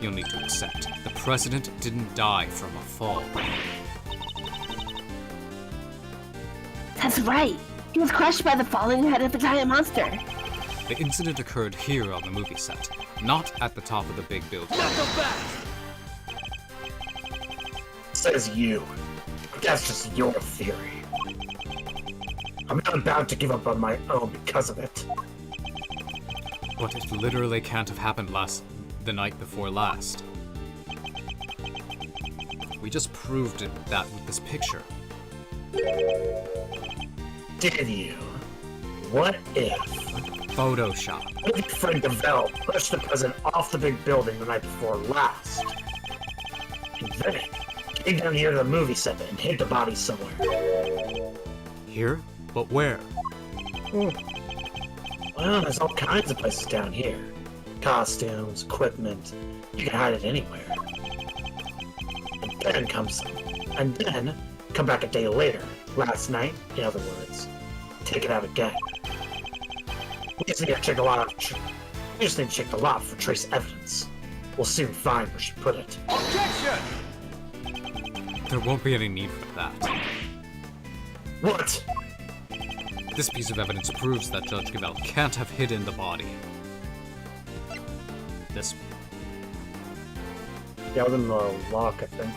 you'll need to accept. The president didn't die from a fall. That's right. He was crushed by the falling head of the giant monster. The incident occurred here on the movie set, not at the top of the big building. Says you. But that's just your theory. I'm not about to give up on my own because of it. But it literally can't have happened the night before last. We just proved that with this picture. Did you? What if? Photoshop. What if your friend Devel pushed the president off the big building the night before last? And then came down here to the movie set and hid the body somewhere. Here? But where? Well, there's all kinds of places down here. Costumes, equipment. You can hide it anywhere. And then come back a day later. Last night, in other words. Take it out again. We just need to check the lot for trace evidence. We'll soon find where she put it. There won't be any need for that. What? This piece of evidence proves that Judge Gavelle can't have hidden the body. This. Yeah, in the lock, I think.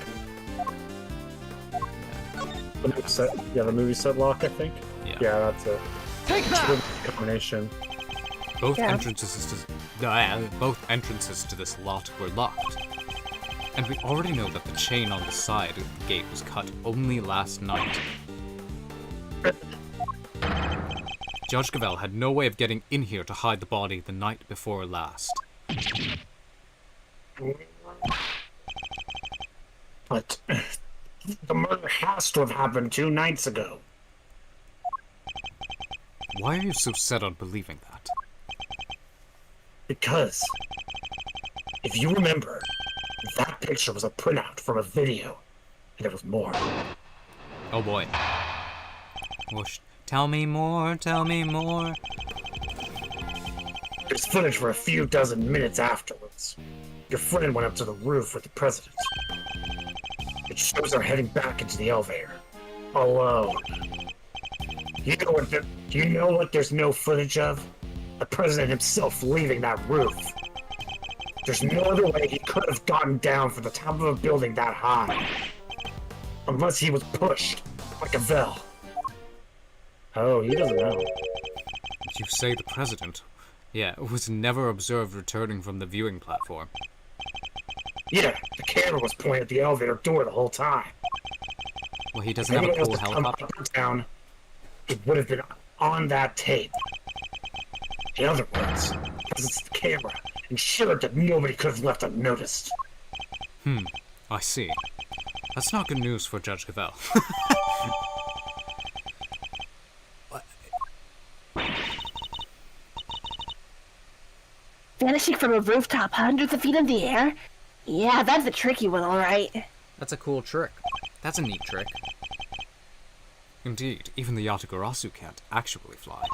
The movie set, the movie set lock, I think. Yeah. Yeah, that's it. Take It's a good combination. Both Yeah. both entrances to this lot were locked. And we already know that the chain on the side of the gate was cut only last night. Judge Gavelle had no way of getting in here to hide the body the night before last. But the murder has to have happened 2 nights ago. Why are you so set on believing that? Because, if you remember, that picture was a printout from a video, and there was more. Oh boy. Well, tell me more, tell me more. There's footage for a few dozen minutes afterwards. Your friend went up to the roof with the president. It shows her heading back into the elevator, alone. Do you know what there's no footage of? The president himself leaving that roof. There's no other way he could have gotten down from the top of a building that high. Unless he was pushed, like a Vel. Oh, he doesn't know. You say the president? Yeah, was never observed returning from the viewing platform. Yeah, the camera was pointed at the elevator door the whole time. Well, he doesn't have a cool helicopter. Up or down, it would have been on that tape. In other words, because it's the camera, ensured that nobody could have left unnoticed. I see. That's not good news for Judge Gavelle. Vanishing from a rooftop hundreds of feet in the air? Yeah, that's a tricky one, alright. That's a cool trick. That's a neat trick. Indeed, even the Yatagarasu can't actually fly.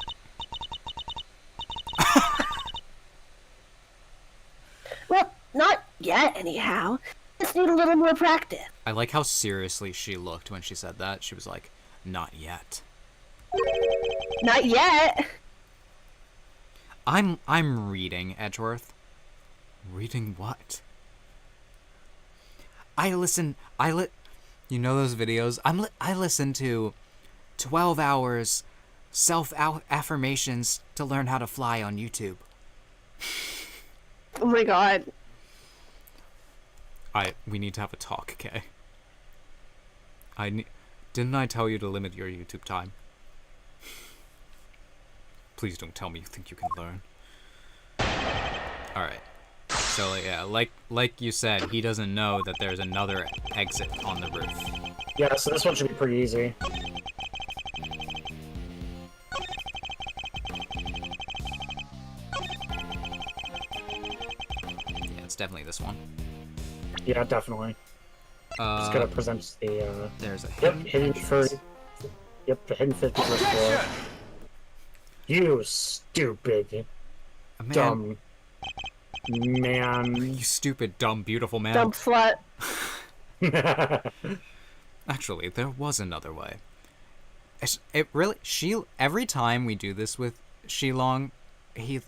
Well, not yet, anyhow. Just need a little more practice. I like how seriously she looked when she said that. She was like, not yet. Not yet. I'm reading, Edgeworth. Reading what? You know those videos? I listen to 12 hours self-affirmations to learn how to fly on YouTube. Oh my god. We need to have a talk, okay? Didn't I tell you to limit your YouTube time? Please don't tell me you think you can learn. Alright. So, yeah, like you said, he doesn't know that there's another exit on the roof. Yeah, so this one should be pretty easy. Yeah, it's definitely this one. Yeah, definitely. Just gotta present the, There's a Yep, hidden 30. Yep, the hidden 50 first floor. You stupid, man, dumb man. you stupid, dumb, beautiful man. Dumb slut. Actually, there was another way. It really every time we do this with Shi-Long, he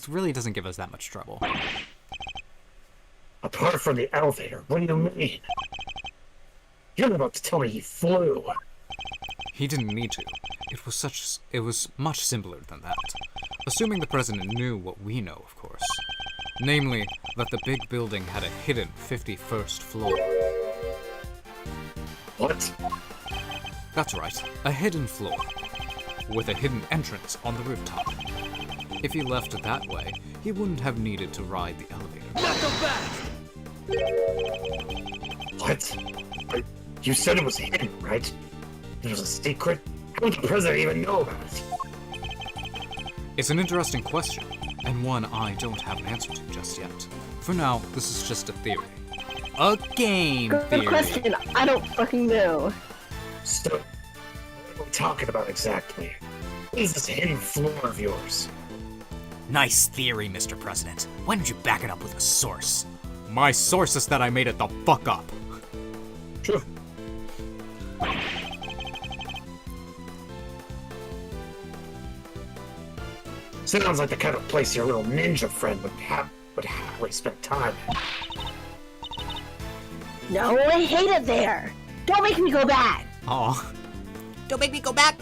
really doesn't give us that much trouble. Apart from the elevator, what do you mean? You're not about to tell me he flew. He didn't need to. It was much simpler than that. Assuming the president knew what we know, of course. Namely, that the big building had a hidden 51st floor. What? That's right, a hidden floor. With a hidden entrance on the rooftop. If he left it that way, he wouldn't have needed to ride the elevator. What? You said it was hidden, right? It was a secret? How would the president even know about it? It's an interesting question, and one I don't have an answer to just yet. For now, this is just a theory. A game Good theory. question. I don't fucking know. So, what are we talking about exactly? What is this hidden floor of yours? Nice theory, Mr. President. Why don't you back it up with a source? My source is that I made it the fuck up. True. Sounds like the kind of place your little ninja friend would happily spend time in. No, I hate it there. Don't make me go back. Aw. Don't make me go back!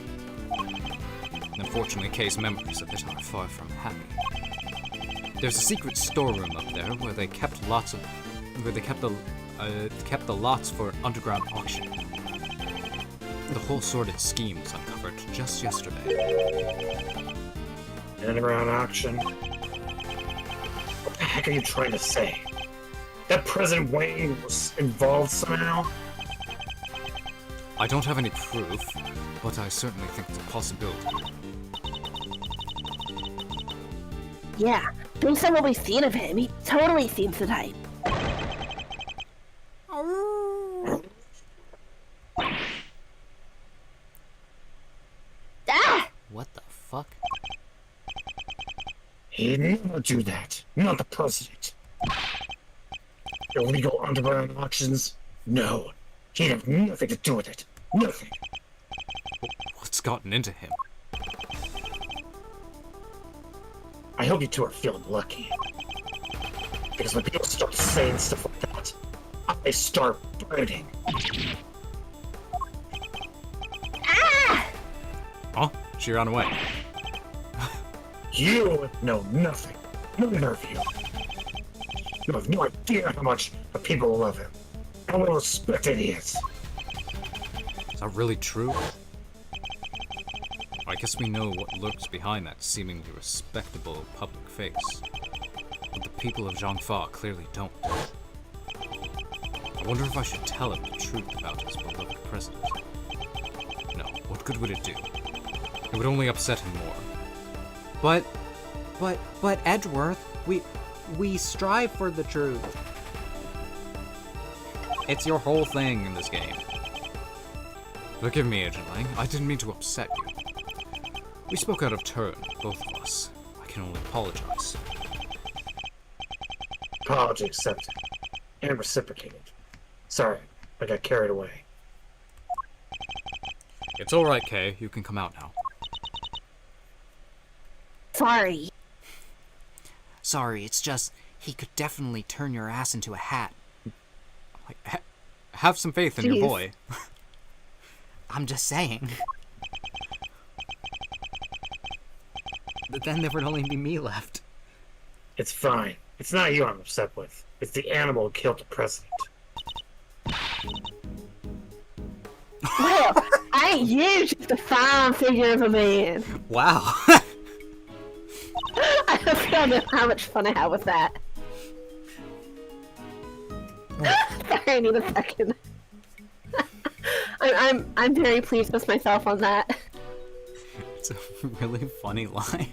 Unfortunately, K's memories of it are far from happy. There's a secret storeroom up there where they kept the lots for underground auction. The whole sordid scheme was uncovered just yesterday. Underground auction? What the heck are you trying to say? That President Wayne was involved somehow? I don't have any proof, but I certainly think it's a possibility. Yeah, based on what we've seen of him, he totally seems the type. Ah! What the fuck? He'd never do that. Not the president. Illegal underground auctions? No. He'd have nothing to do with it. Nothing. What's gotten into him? I hope you two are feeling lucky. Because when people start saying stuff like that, I start burning. Oh, she ran away. You know nothing. Neither of you. You have no idea how much the people love him. How well respected he is. Is that really true? I guess we know what lurks behind that seemingly respectable public face. But the people of Zhangfa clearly don't. I wonder if I should tell him the truth about his beloved president. No, what good would it do? It would only upset him more. But Edgeworth, we strive for the truth. It's your whole thing in this game. Forgive me, Agent Lang. I didn't mean to upset you. We spoke out of turn, both of us. I can only apologize. Apology accepted. And reciprocated. Sorry, I got carried away. It's alright, Kay. You can come out now. Sorry. Sorry, it's just, he could definitely turn your ass into a hat. Like, have some faith in your Jeez. boy. I'm just saying. But then there would only be me left. It's fine. It's not you I'm upset with. It's the animal who killed the president. Well, ain't you just a fine figure of a man? Wow. I don't know how much fun I have with that. Sorry, I need a second. I'm very pleased with myself on that. It's a really funny line.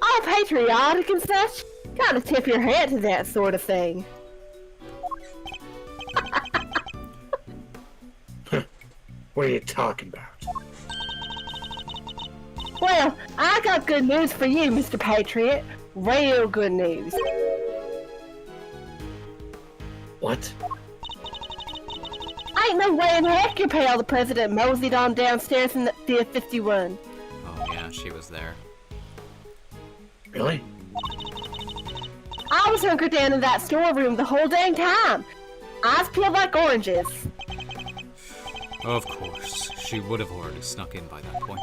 All patriotic and such. Gotta tip your hat to that sort of thing. What are you talking about? Well, I got good news for you, Mr. Patriot. Real good news. What? Ain't no way in heck your pal the president moseyed on downstairs in the Theater 51. Oh yeah, she was there. Really? I was hunkered down in that storeroom the whole dang time. Eyes peeled like oranges. Of course, she would have already snuck in by that point.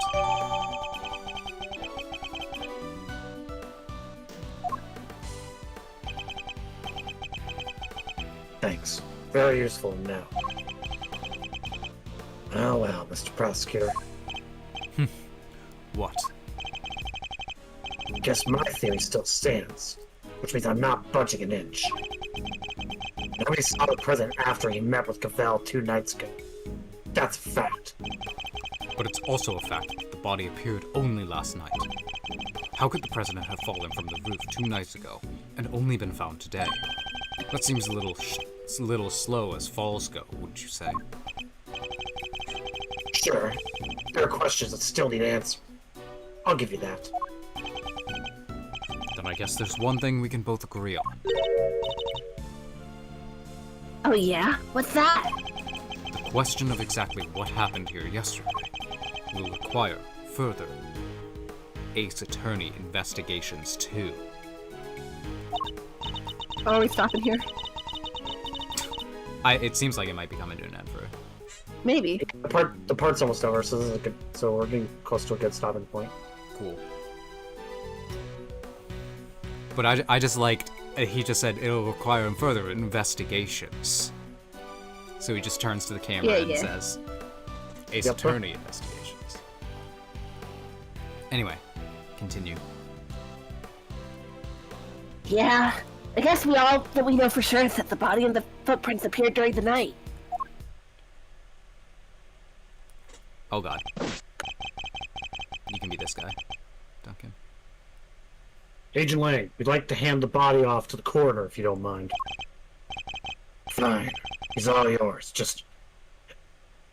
Thanks. Very useful to know. Well, Mr. Prosecutor. What? Guess my theory still stands, which means I'm not budging an inch. Nobody saw the president after he met with Cavell 2 nights ago. That's a fact. But it's also a fact that the body appeared only last night. How could the president have fallen from the roof 2 nights ago and only been found today? That seems a little slow as falls go, wouldn't you say? Sure, there are questions that still need answered. I'll give you that. Then I guess there's one thing we can both agree on. Oh yeah? What's that? The question of exactly what happened here yesterday will require further Ace Attorney investigations too. Are we stopping here? It seems like it might be coming to an end for Maybe. The part's almost over, so this is a good. So we're getting close to a good stopping point. cool. But I just liked, he just said it'll require further investigations. So he just turns to the camera and says, Ace Attorney investigations. Anyway, continue. Yeah. I guess what we know for sure is that the body and the footprints appeared during the night. Oh god. You can be this guy, Duncan. Agent Lang, we'd like to hand the body off to the coroner if you don't mind. Fine. He's all yours. Just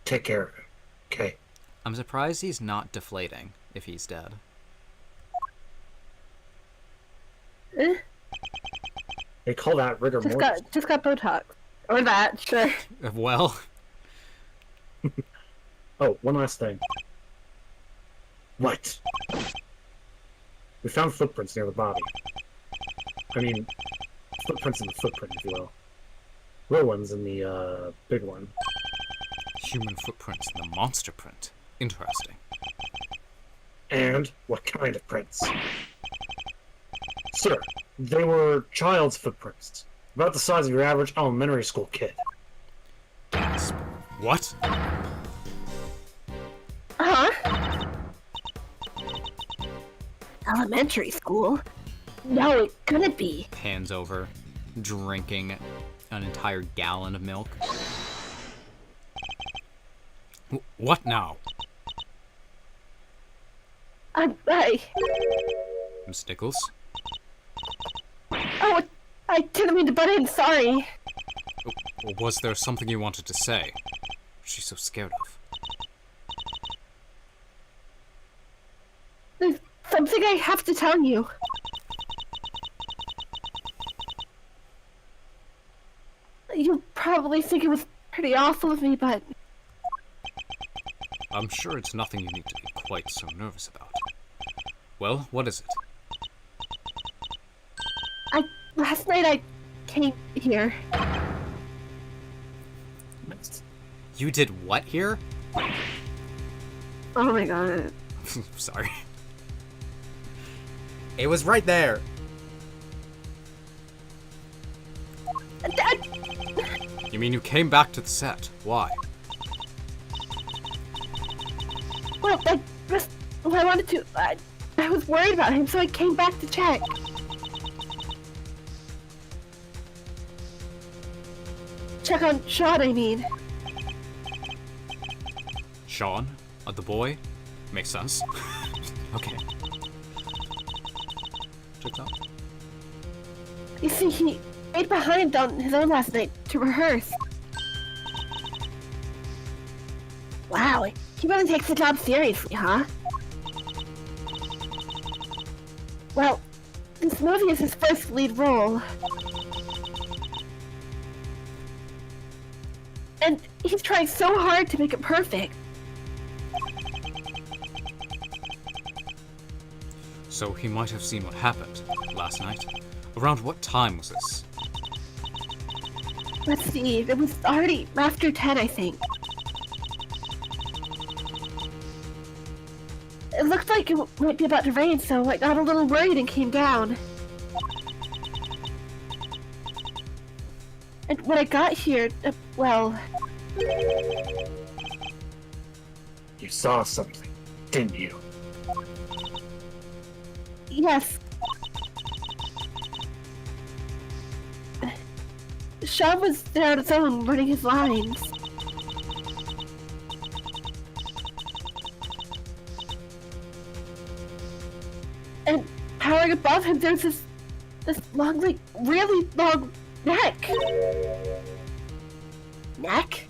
take care of him. Okay? I'm surprised he's not deflating if he's dead. They call that rigor mortis. Just got Botox. Or that, sure. Well, Oh, one last thing. What? We found footprints near the body. I mean, footprints in the footprint, if you will. Little ones in the, big one. human footprints in the monster print. Interesting. And what kind of prints? Sir, they were child's footprints. About the size of your average elementary school kid. Gasp. What? Huh? Elementary school? No, it couldn't be. Pans over, drinking an entire gallon of milk. What now? Miss Nichols? Oh, I didn't mean to butt in, sorry. Or was there something you wanted to say? She's so scared of. There's something I have to tell you. You probably think it was pretty awful of me, but I'm sure it's nothing you need to be quite so nervous about. Well, what is it? last night I came here. You did what here? Oh my god. Sorry. It was right there. You mean you came back to the set? Why? Well, I wanted to. I was worried about him, so I came back to check. Check on Sean, I mean. Sean? The boy? Makes sense. Okay. Checks out. You see, he stayed behind on his own last night to rehearse. Wow, he really takes the job seriously, huh? Well, this movie is his first lead role. And he's trying so hard to make it perfect. So he might have seen what happened last night. Around what time was this? Let's see, it was already after 10, I think. It looked like it might be about to rain, so I got a little worried and came down. And when I got here, well... You saw something, didn't you? Yes. Sean was there on its own, running his lines. And towering above him, there's this long, like, really long neck. Neck?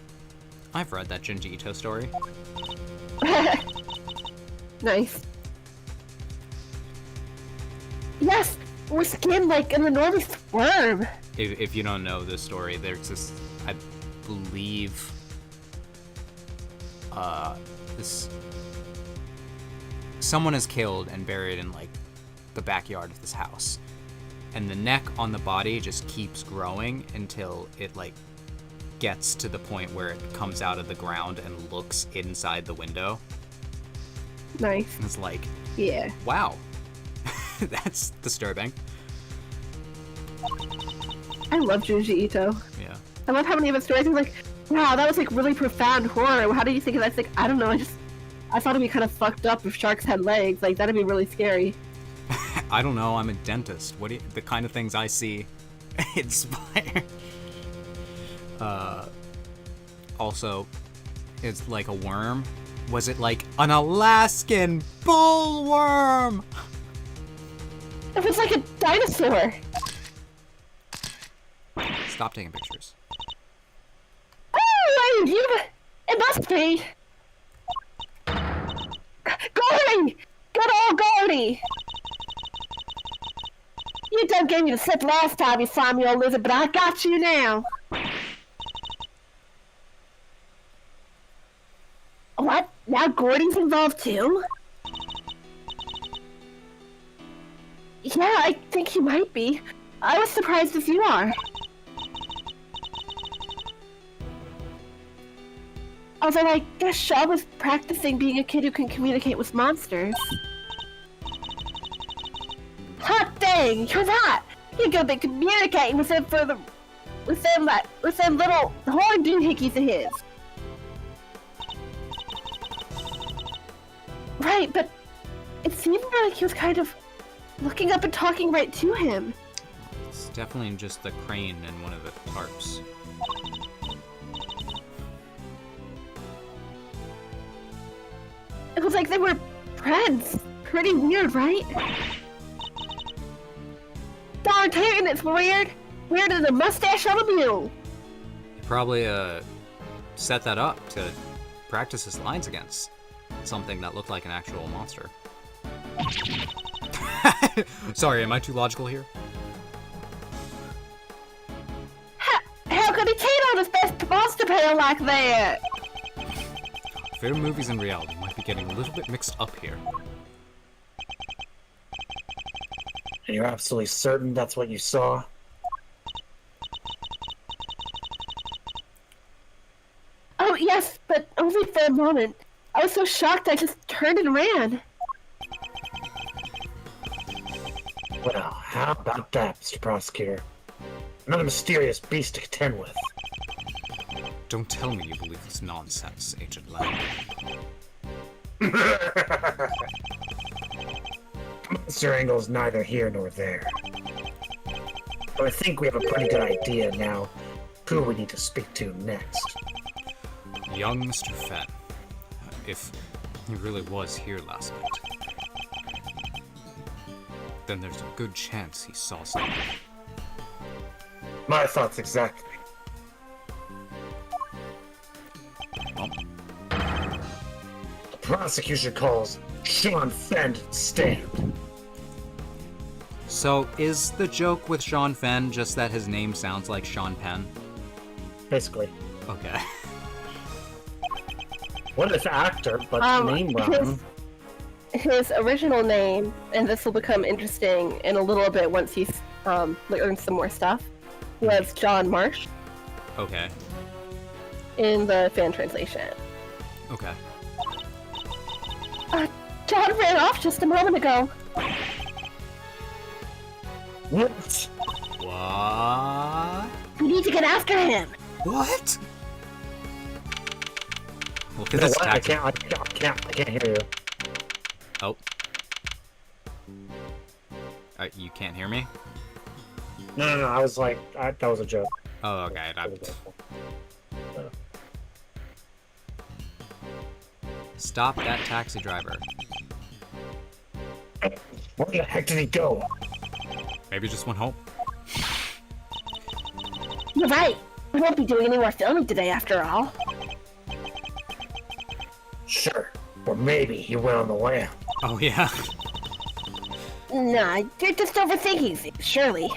I've read that Junji Ito story. Nice. Yes, with skin like an enormous worm. If you don't know this story, there's this, I believe, this, someone is killed and buried in, like, the backyard of this house. And the neck on the body just keeps growing until it, like, gets to the point where it comes out of the ground and looks inside the window. Nice. And it's like, Yeah. wow. That's disturbing. I love Junji Ito. Yeah. I love how many of his stories are like, wow, that was like really profound horror. How do you think of that? It's like, I don't know, I thought it'd be kind of fucked up if sharks had legs. Like, that'd be really scary. I don't know, I'm a dentist. What do you, the kind of things I see inspire. Also, it's like a worm. Was it like an Alaskan bullworm? It was like a dinosaur. Stop taking pictures. Oh, it must be. Gordy! Good old Gordy! You done gave me the slip last time you saw me, old lizard, but I got you now. What? Now Gordy's involved too? Yeah, I think he might be. I was surprised as you are. Although I guess Shaw was practicing being a kid who can communicate with monsters. Hot dang, you're not! You're gonna be communicating with them with them little horn doohickeys of his. Right, but it seemed like he was kind of looking up and talking right to him. It's definitely just the crane and one of the tarps. It was like they were friends. Pretty weird, right? Darn tootin', it's weird. Weirder than a mustache on a mule. He probably set that up to practice his lines against something that looked like an actual monster. Sorry, am I too logical here? How could he cheat on his best monster pal like that? Film movies and reality might be getting a little bit mixed up here. And you're absolutely certain that's what you saw? Oh, yes, but only for a moment. I was so shocked I just turned and ran. Well, how about that, Mr. Prosecutor? Another mysterious beast to contend with. Don't tell me you believe this nonsense, Agent Lang. Monster Angle's neither here nor there. But I think we have a pretty good idea now who we need to speak to next. Young Mr. Fenn. If he really was here last night, then there's a good chance he saw something. My thoughts exactly. Well, The prosecution calls Sean Fenn to stand. so is the joke with Sean Fenn just that his name sounds like Sean Penn? Basically. Okay. What if actor, but name his, wrong? his original name, and this will become interesting in a little bit once he's learned some more stuff, was John Marsh Okay. in the fan translation. Okay. John ran off just a moment ago. What? What? We need to get after him. What? Look You at know this what? I tactic. can't hear you. Oh. You can't hear me? No, I was like, that was a joke. Oh, okay. Stop that taxi driver. Where the heck did he go? Maybe just went home. You're right. We won't be doing any more filming today after all. Sure. Or maybe he went on the lam. Oh, yeah. Nah, you're just overthinking things, surely.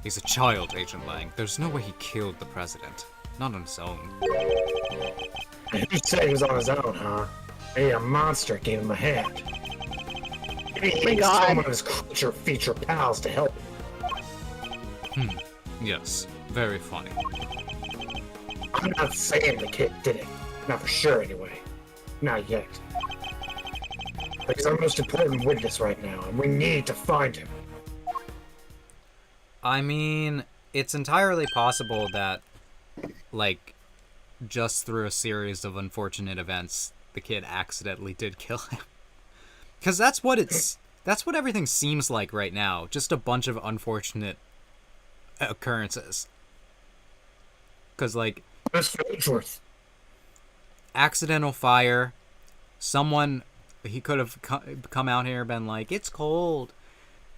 He's a child, Agent Lang. There's no way he killed the president. Not on his own. You said he was on his own, huh? Maybe a monster gave him a hand. Maybe he needs God. some of his creature feature pals to help him. Yes. Very funny. I'm not saying the kid did it. Not for sure, anyway. Not yet. But he's our most important witness right now, and we need to find him. I mean, it's entirely possible that, like, just through a series of unfortunate events, the kid accidentally did kill him. Because that's what everything seems like right now. Just a bunch of unfortunate occurrences. Because, like, Mr. Edgeworth. accidental fire, someone, he could have come out here and been like, it's cold,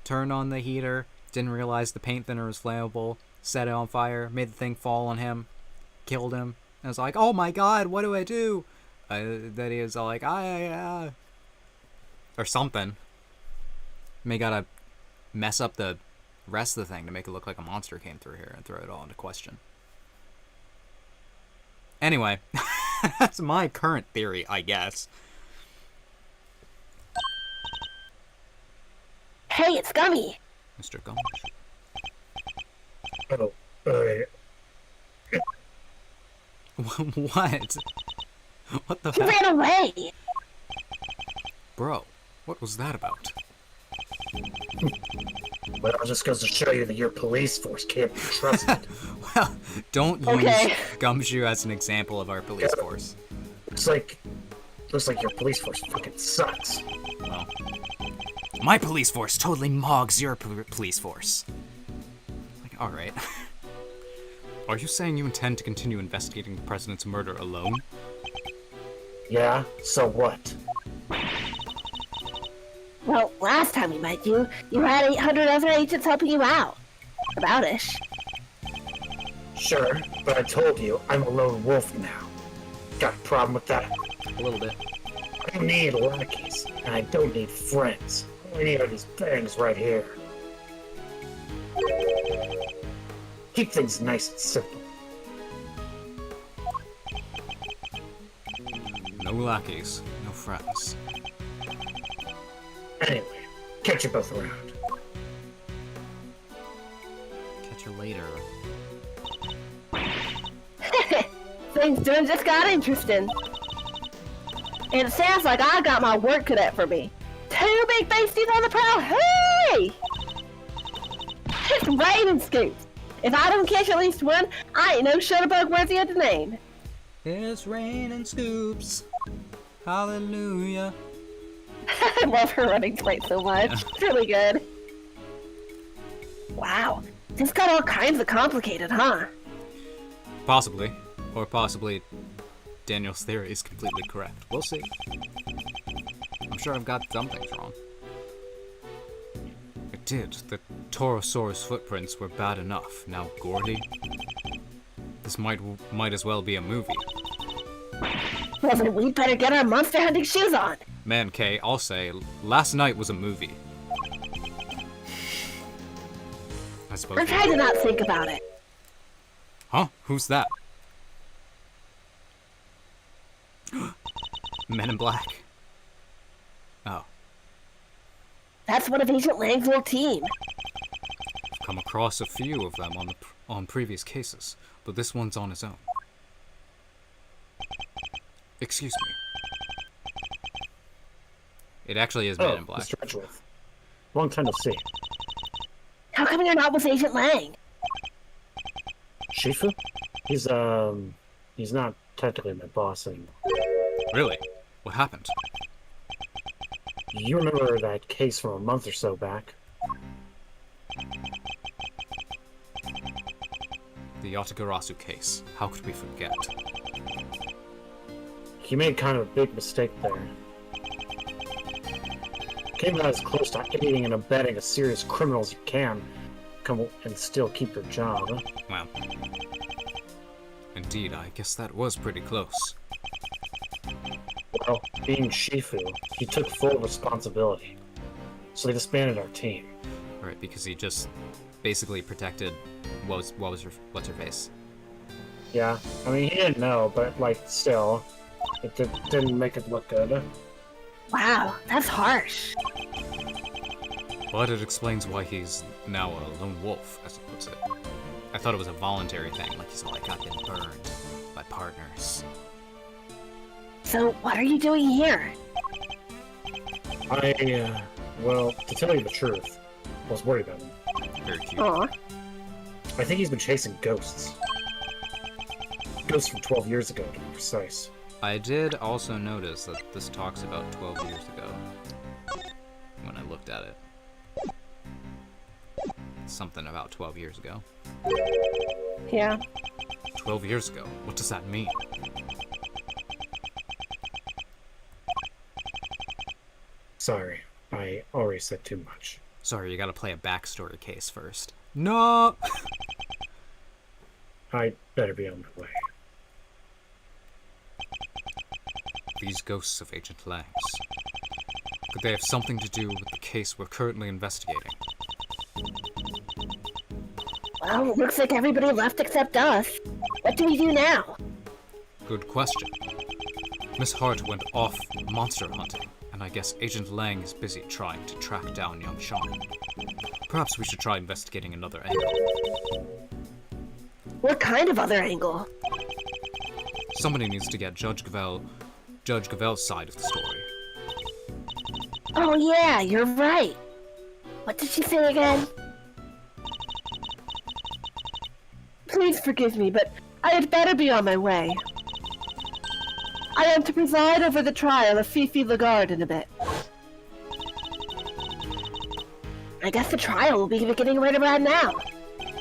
turned on the heater, didn't realize the paint thinner was flammable, set it on fire, made the thing fall on him, killed him, and was like, oh my god, what do I do? That he was all like, or something. May gotta mess up the rest of the thing to make it look like a monster came through here and throw it all into question. Anyway, that's my current theory, I guess. Hey, it's Gummy. Mr. Gomes. Oh, What? What the He heck? ran away. Bro, what was that about? well, it just goes to show you that your police force can't be trusted. Well, don't use Okay. Gumshoe as an example of our police force. looks like your police force fucking sucks. Well, my police force totally mogs your police force. Like, alright. Are you saying you intend to continue investigating the president's murder alone? Yeah, so what? Well, last time we met you, you had 800 other agents helping you out. About-ish. Sure, but I told you, I'm a lone wolf now. Got a problem with that? A little bit. I don't need lackeys, and I don't need friends. All I need are these things right here. Keep things nice and simple. No lackeys, no friends. Anyway, catch you both around. Catch you later. Things done just got interesting. And it sounds like I got my work cut out for me. 2 big beasties on the prowl. Hey! It's raining scoots. If I don't catch at least one, I ain't no shutterbug worthy of the name. It's raining scoops. Hallelujah. I love her running point so much. It's really good. Wow, this got all kinds of complicated, huh? Possibly. Or possibly Daniel's theory is completely correct. We'll see. I'm sure I've got some things wrong. It did. The Torosaurus footprints were bad enough. Now Gordy? This might as well be a movie. Well, then we'd better get our monster hunting shoes on. Man, Kay, I'll say, last night was a movie. I suppose. I'm trying to not think about it. Huh? Who's that? Men in Black. Oh. That's one of Agent Lang's old team. I've come across a few of them on previous cases, but this one's on his own. Excuse me. It actually is Men in Black. Mr. Edgeworth. Long time to see. How come you're not with Agent Lang? Shifu? He's not technically my boss anymore. Really? What happened? You remember that case from a month or so back? The Yatagarasu case. How could we forget? He made kind of a big mistake there. Came out as close to aiding and abetting a serious criminal as you can, come and still keep your job. Well, indeed, I guess that was pretty close. Well, being Shifu, he took full responsibility, so they disbanded our team. Right, because he just basically protected what's her face. Yeah, I mean, he didn't know, but, like, still, it didn't make it look good. Wow, that's harsh. But it explains why he's now a lone wolf, as he puts it. I thought it was a voluntary thing, like he's like, I've been burned by partners. So, what are you doing here? Well, to tell you the truth, I was worried about him. Very cute. Aw. I think he's been chasing ghosts. Ghosts from 12 years ago, to be precise. I did also notice that this talks about 12 years ago. When I looked at it. Something about 12 years ago. Yeah. 12 years ago? What does that mean? Sorry, I already said too much. Sorry, you gotta play a backstory case first. No! I better be on my way. These ghosts of Agent Lang's. Could they have something to do with the case we're currently investigating? Well, looks like everybody left except us. What do we do now? Good question. Miss Hart went off monster hunting, and I guess Agent Lang is busy trying to track down young Sean. Perhaps we should try investigating another angle. What kind of other angle? Somebody needs to get Judge Gavel's side of the story. Oh yeah, you're right. What did she say again? Please forgive me, but I had better be on my way. I am to preside over the trial of Fifi Lagarde in a bit. I guess the trial will be beginning right around now.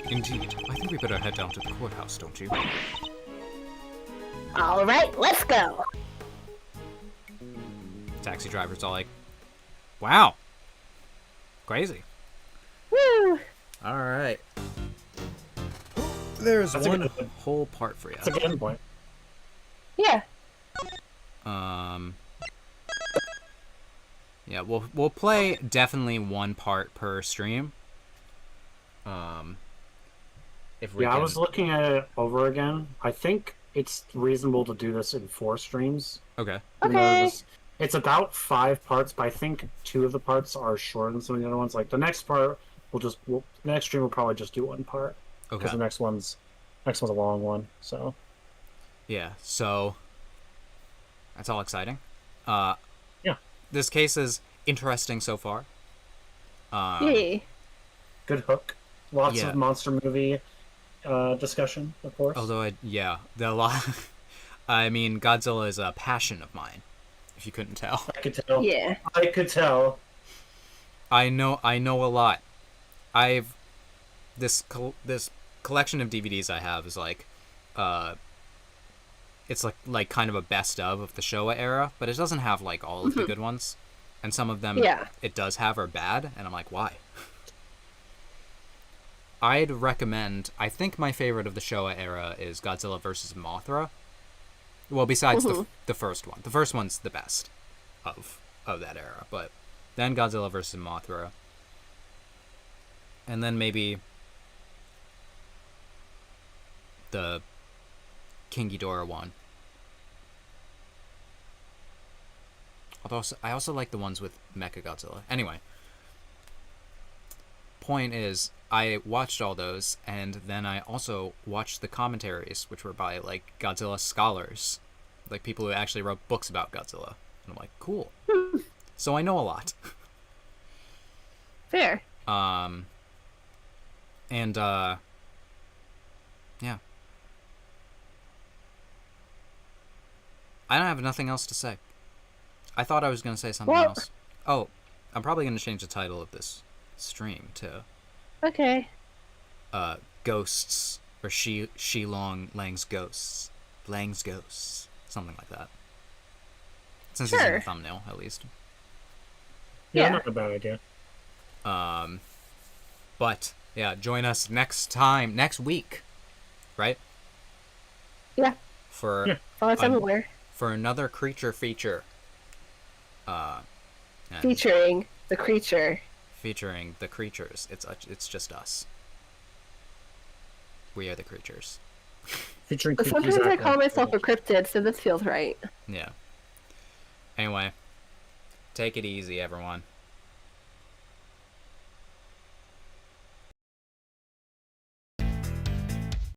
Indeed. I think we better head down to the courthouse, don't you? Alright, let's go! Taxi driver's all like, wow. Crazy. Woo! Alright. There's That's a one good one. whole part for you. That's a good point. Yeah. Yeah, we'll play definitely one part per stream. If we Yeah, can... I was looking at it over again. I think it's reasonable to do this in 4 streams. Okay. You know, Okay. it's about 5 parts, but I think 2 of the parts are shorter than some of the other ones. Like the next part, the next stream will probably just do 1 part Okay. Because the next one's a long one. So Yeah, so that's all exciting. Yeah. This case is interesting so far. Yay. good hook. Lots Yeah. of monster movie. discussion, of course. Although the lot. I mean, Godzilla is a passion of mine. If you couldn't tell, I could tell. Yeah. I could tell. I know a lot. I've this collection of DVDs I have is like, it's like kind of a best of the Showa era, but it doesn't have like all of the good ones, and some of them it does have are bad, and I'm like, why? I'd recommend. I think my favorite of the Showa era is Godzilla vs. Mothra. Well, besides the first one. The first one's the best of that era, but then Godzilla vs. Mothra. And then maybe the King Ghidorah one. Although I also like the ones with Mechagodzilla. Anyway, point is, I watched all those, and then I also watched the commentaries, which were by like Godzilla scholars, like people who actually wrote books about Godzilla. And I'm like, cool. So I know a lot. Fair. And yeah. I don't have nothing else to say. I thought I was going to say something else. Oh, I'm probably going to change the title of this stream to Ghosts, or Shi-Long Lang's Ghosts. Lang's Ghosts. Something like that. Since it's in the thumbnail, at least. Yeah, not a bad idea. But yeah, join us next week, right? Yeah. For I'm aware. For another creature feature. Featuring the creature. Featuring the creatures. It's just us. We are the creatures. Featuring Sometimes I call myself a cryptid, so this feels right. Yeah. Anyway, take it easy, everyone.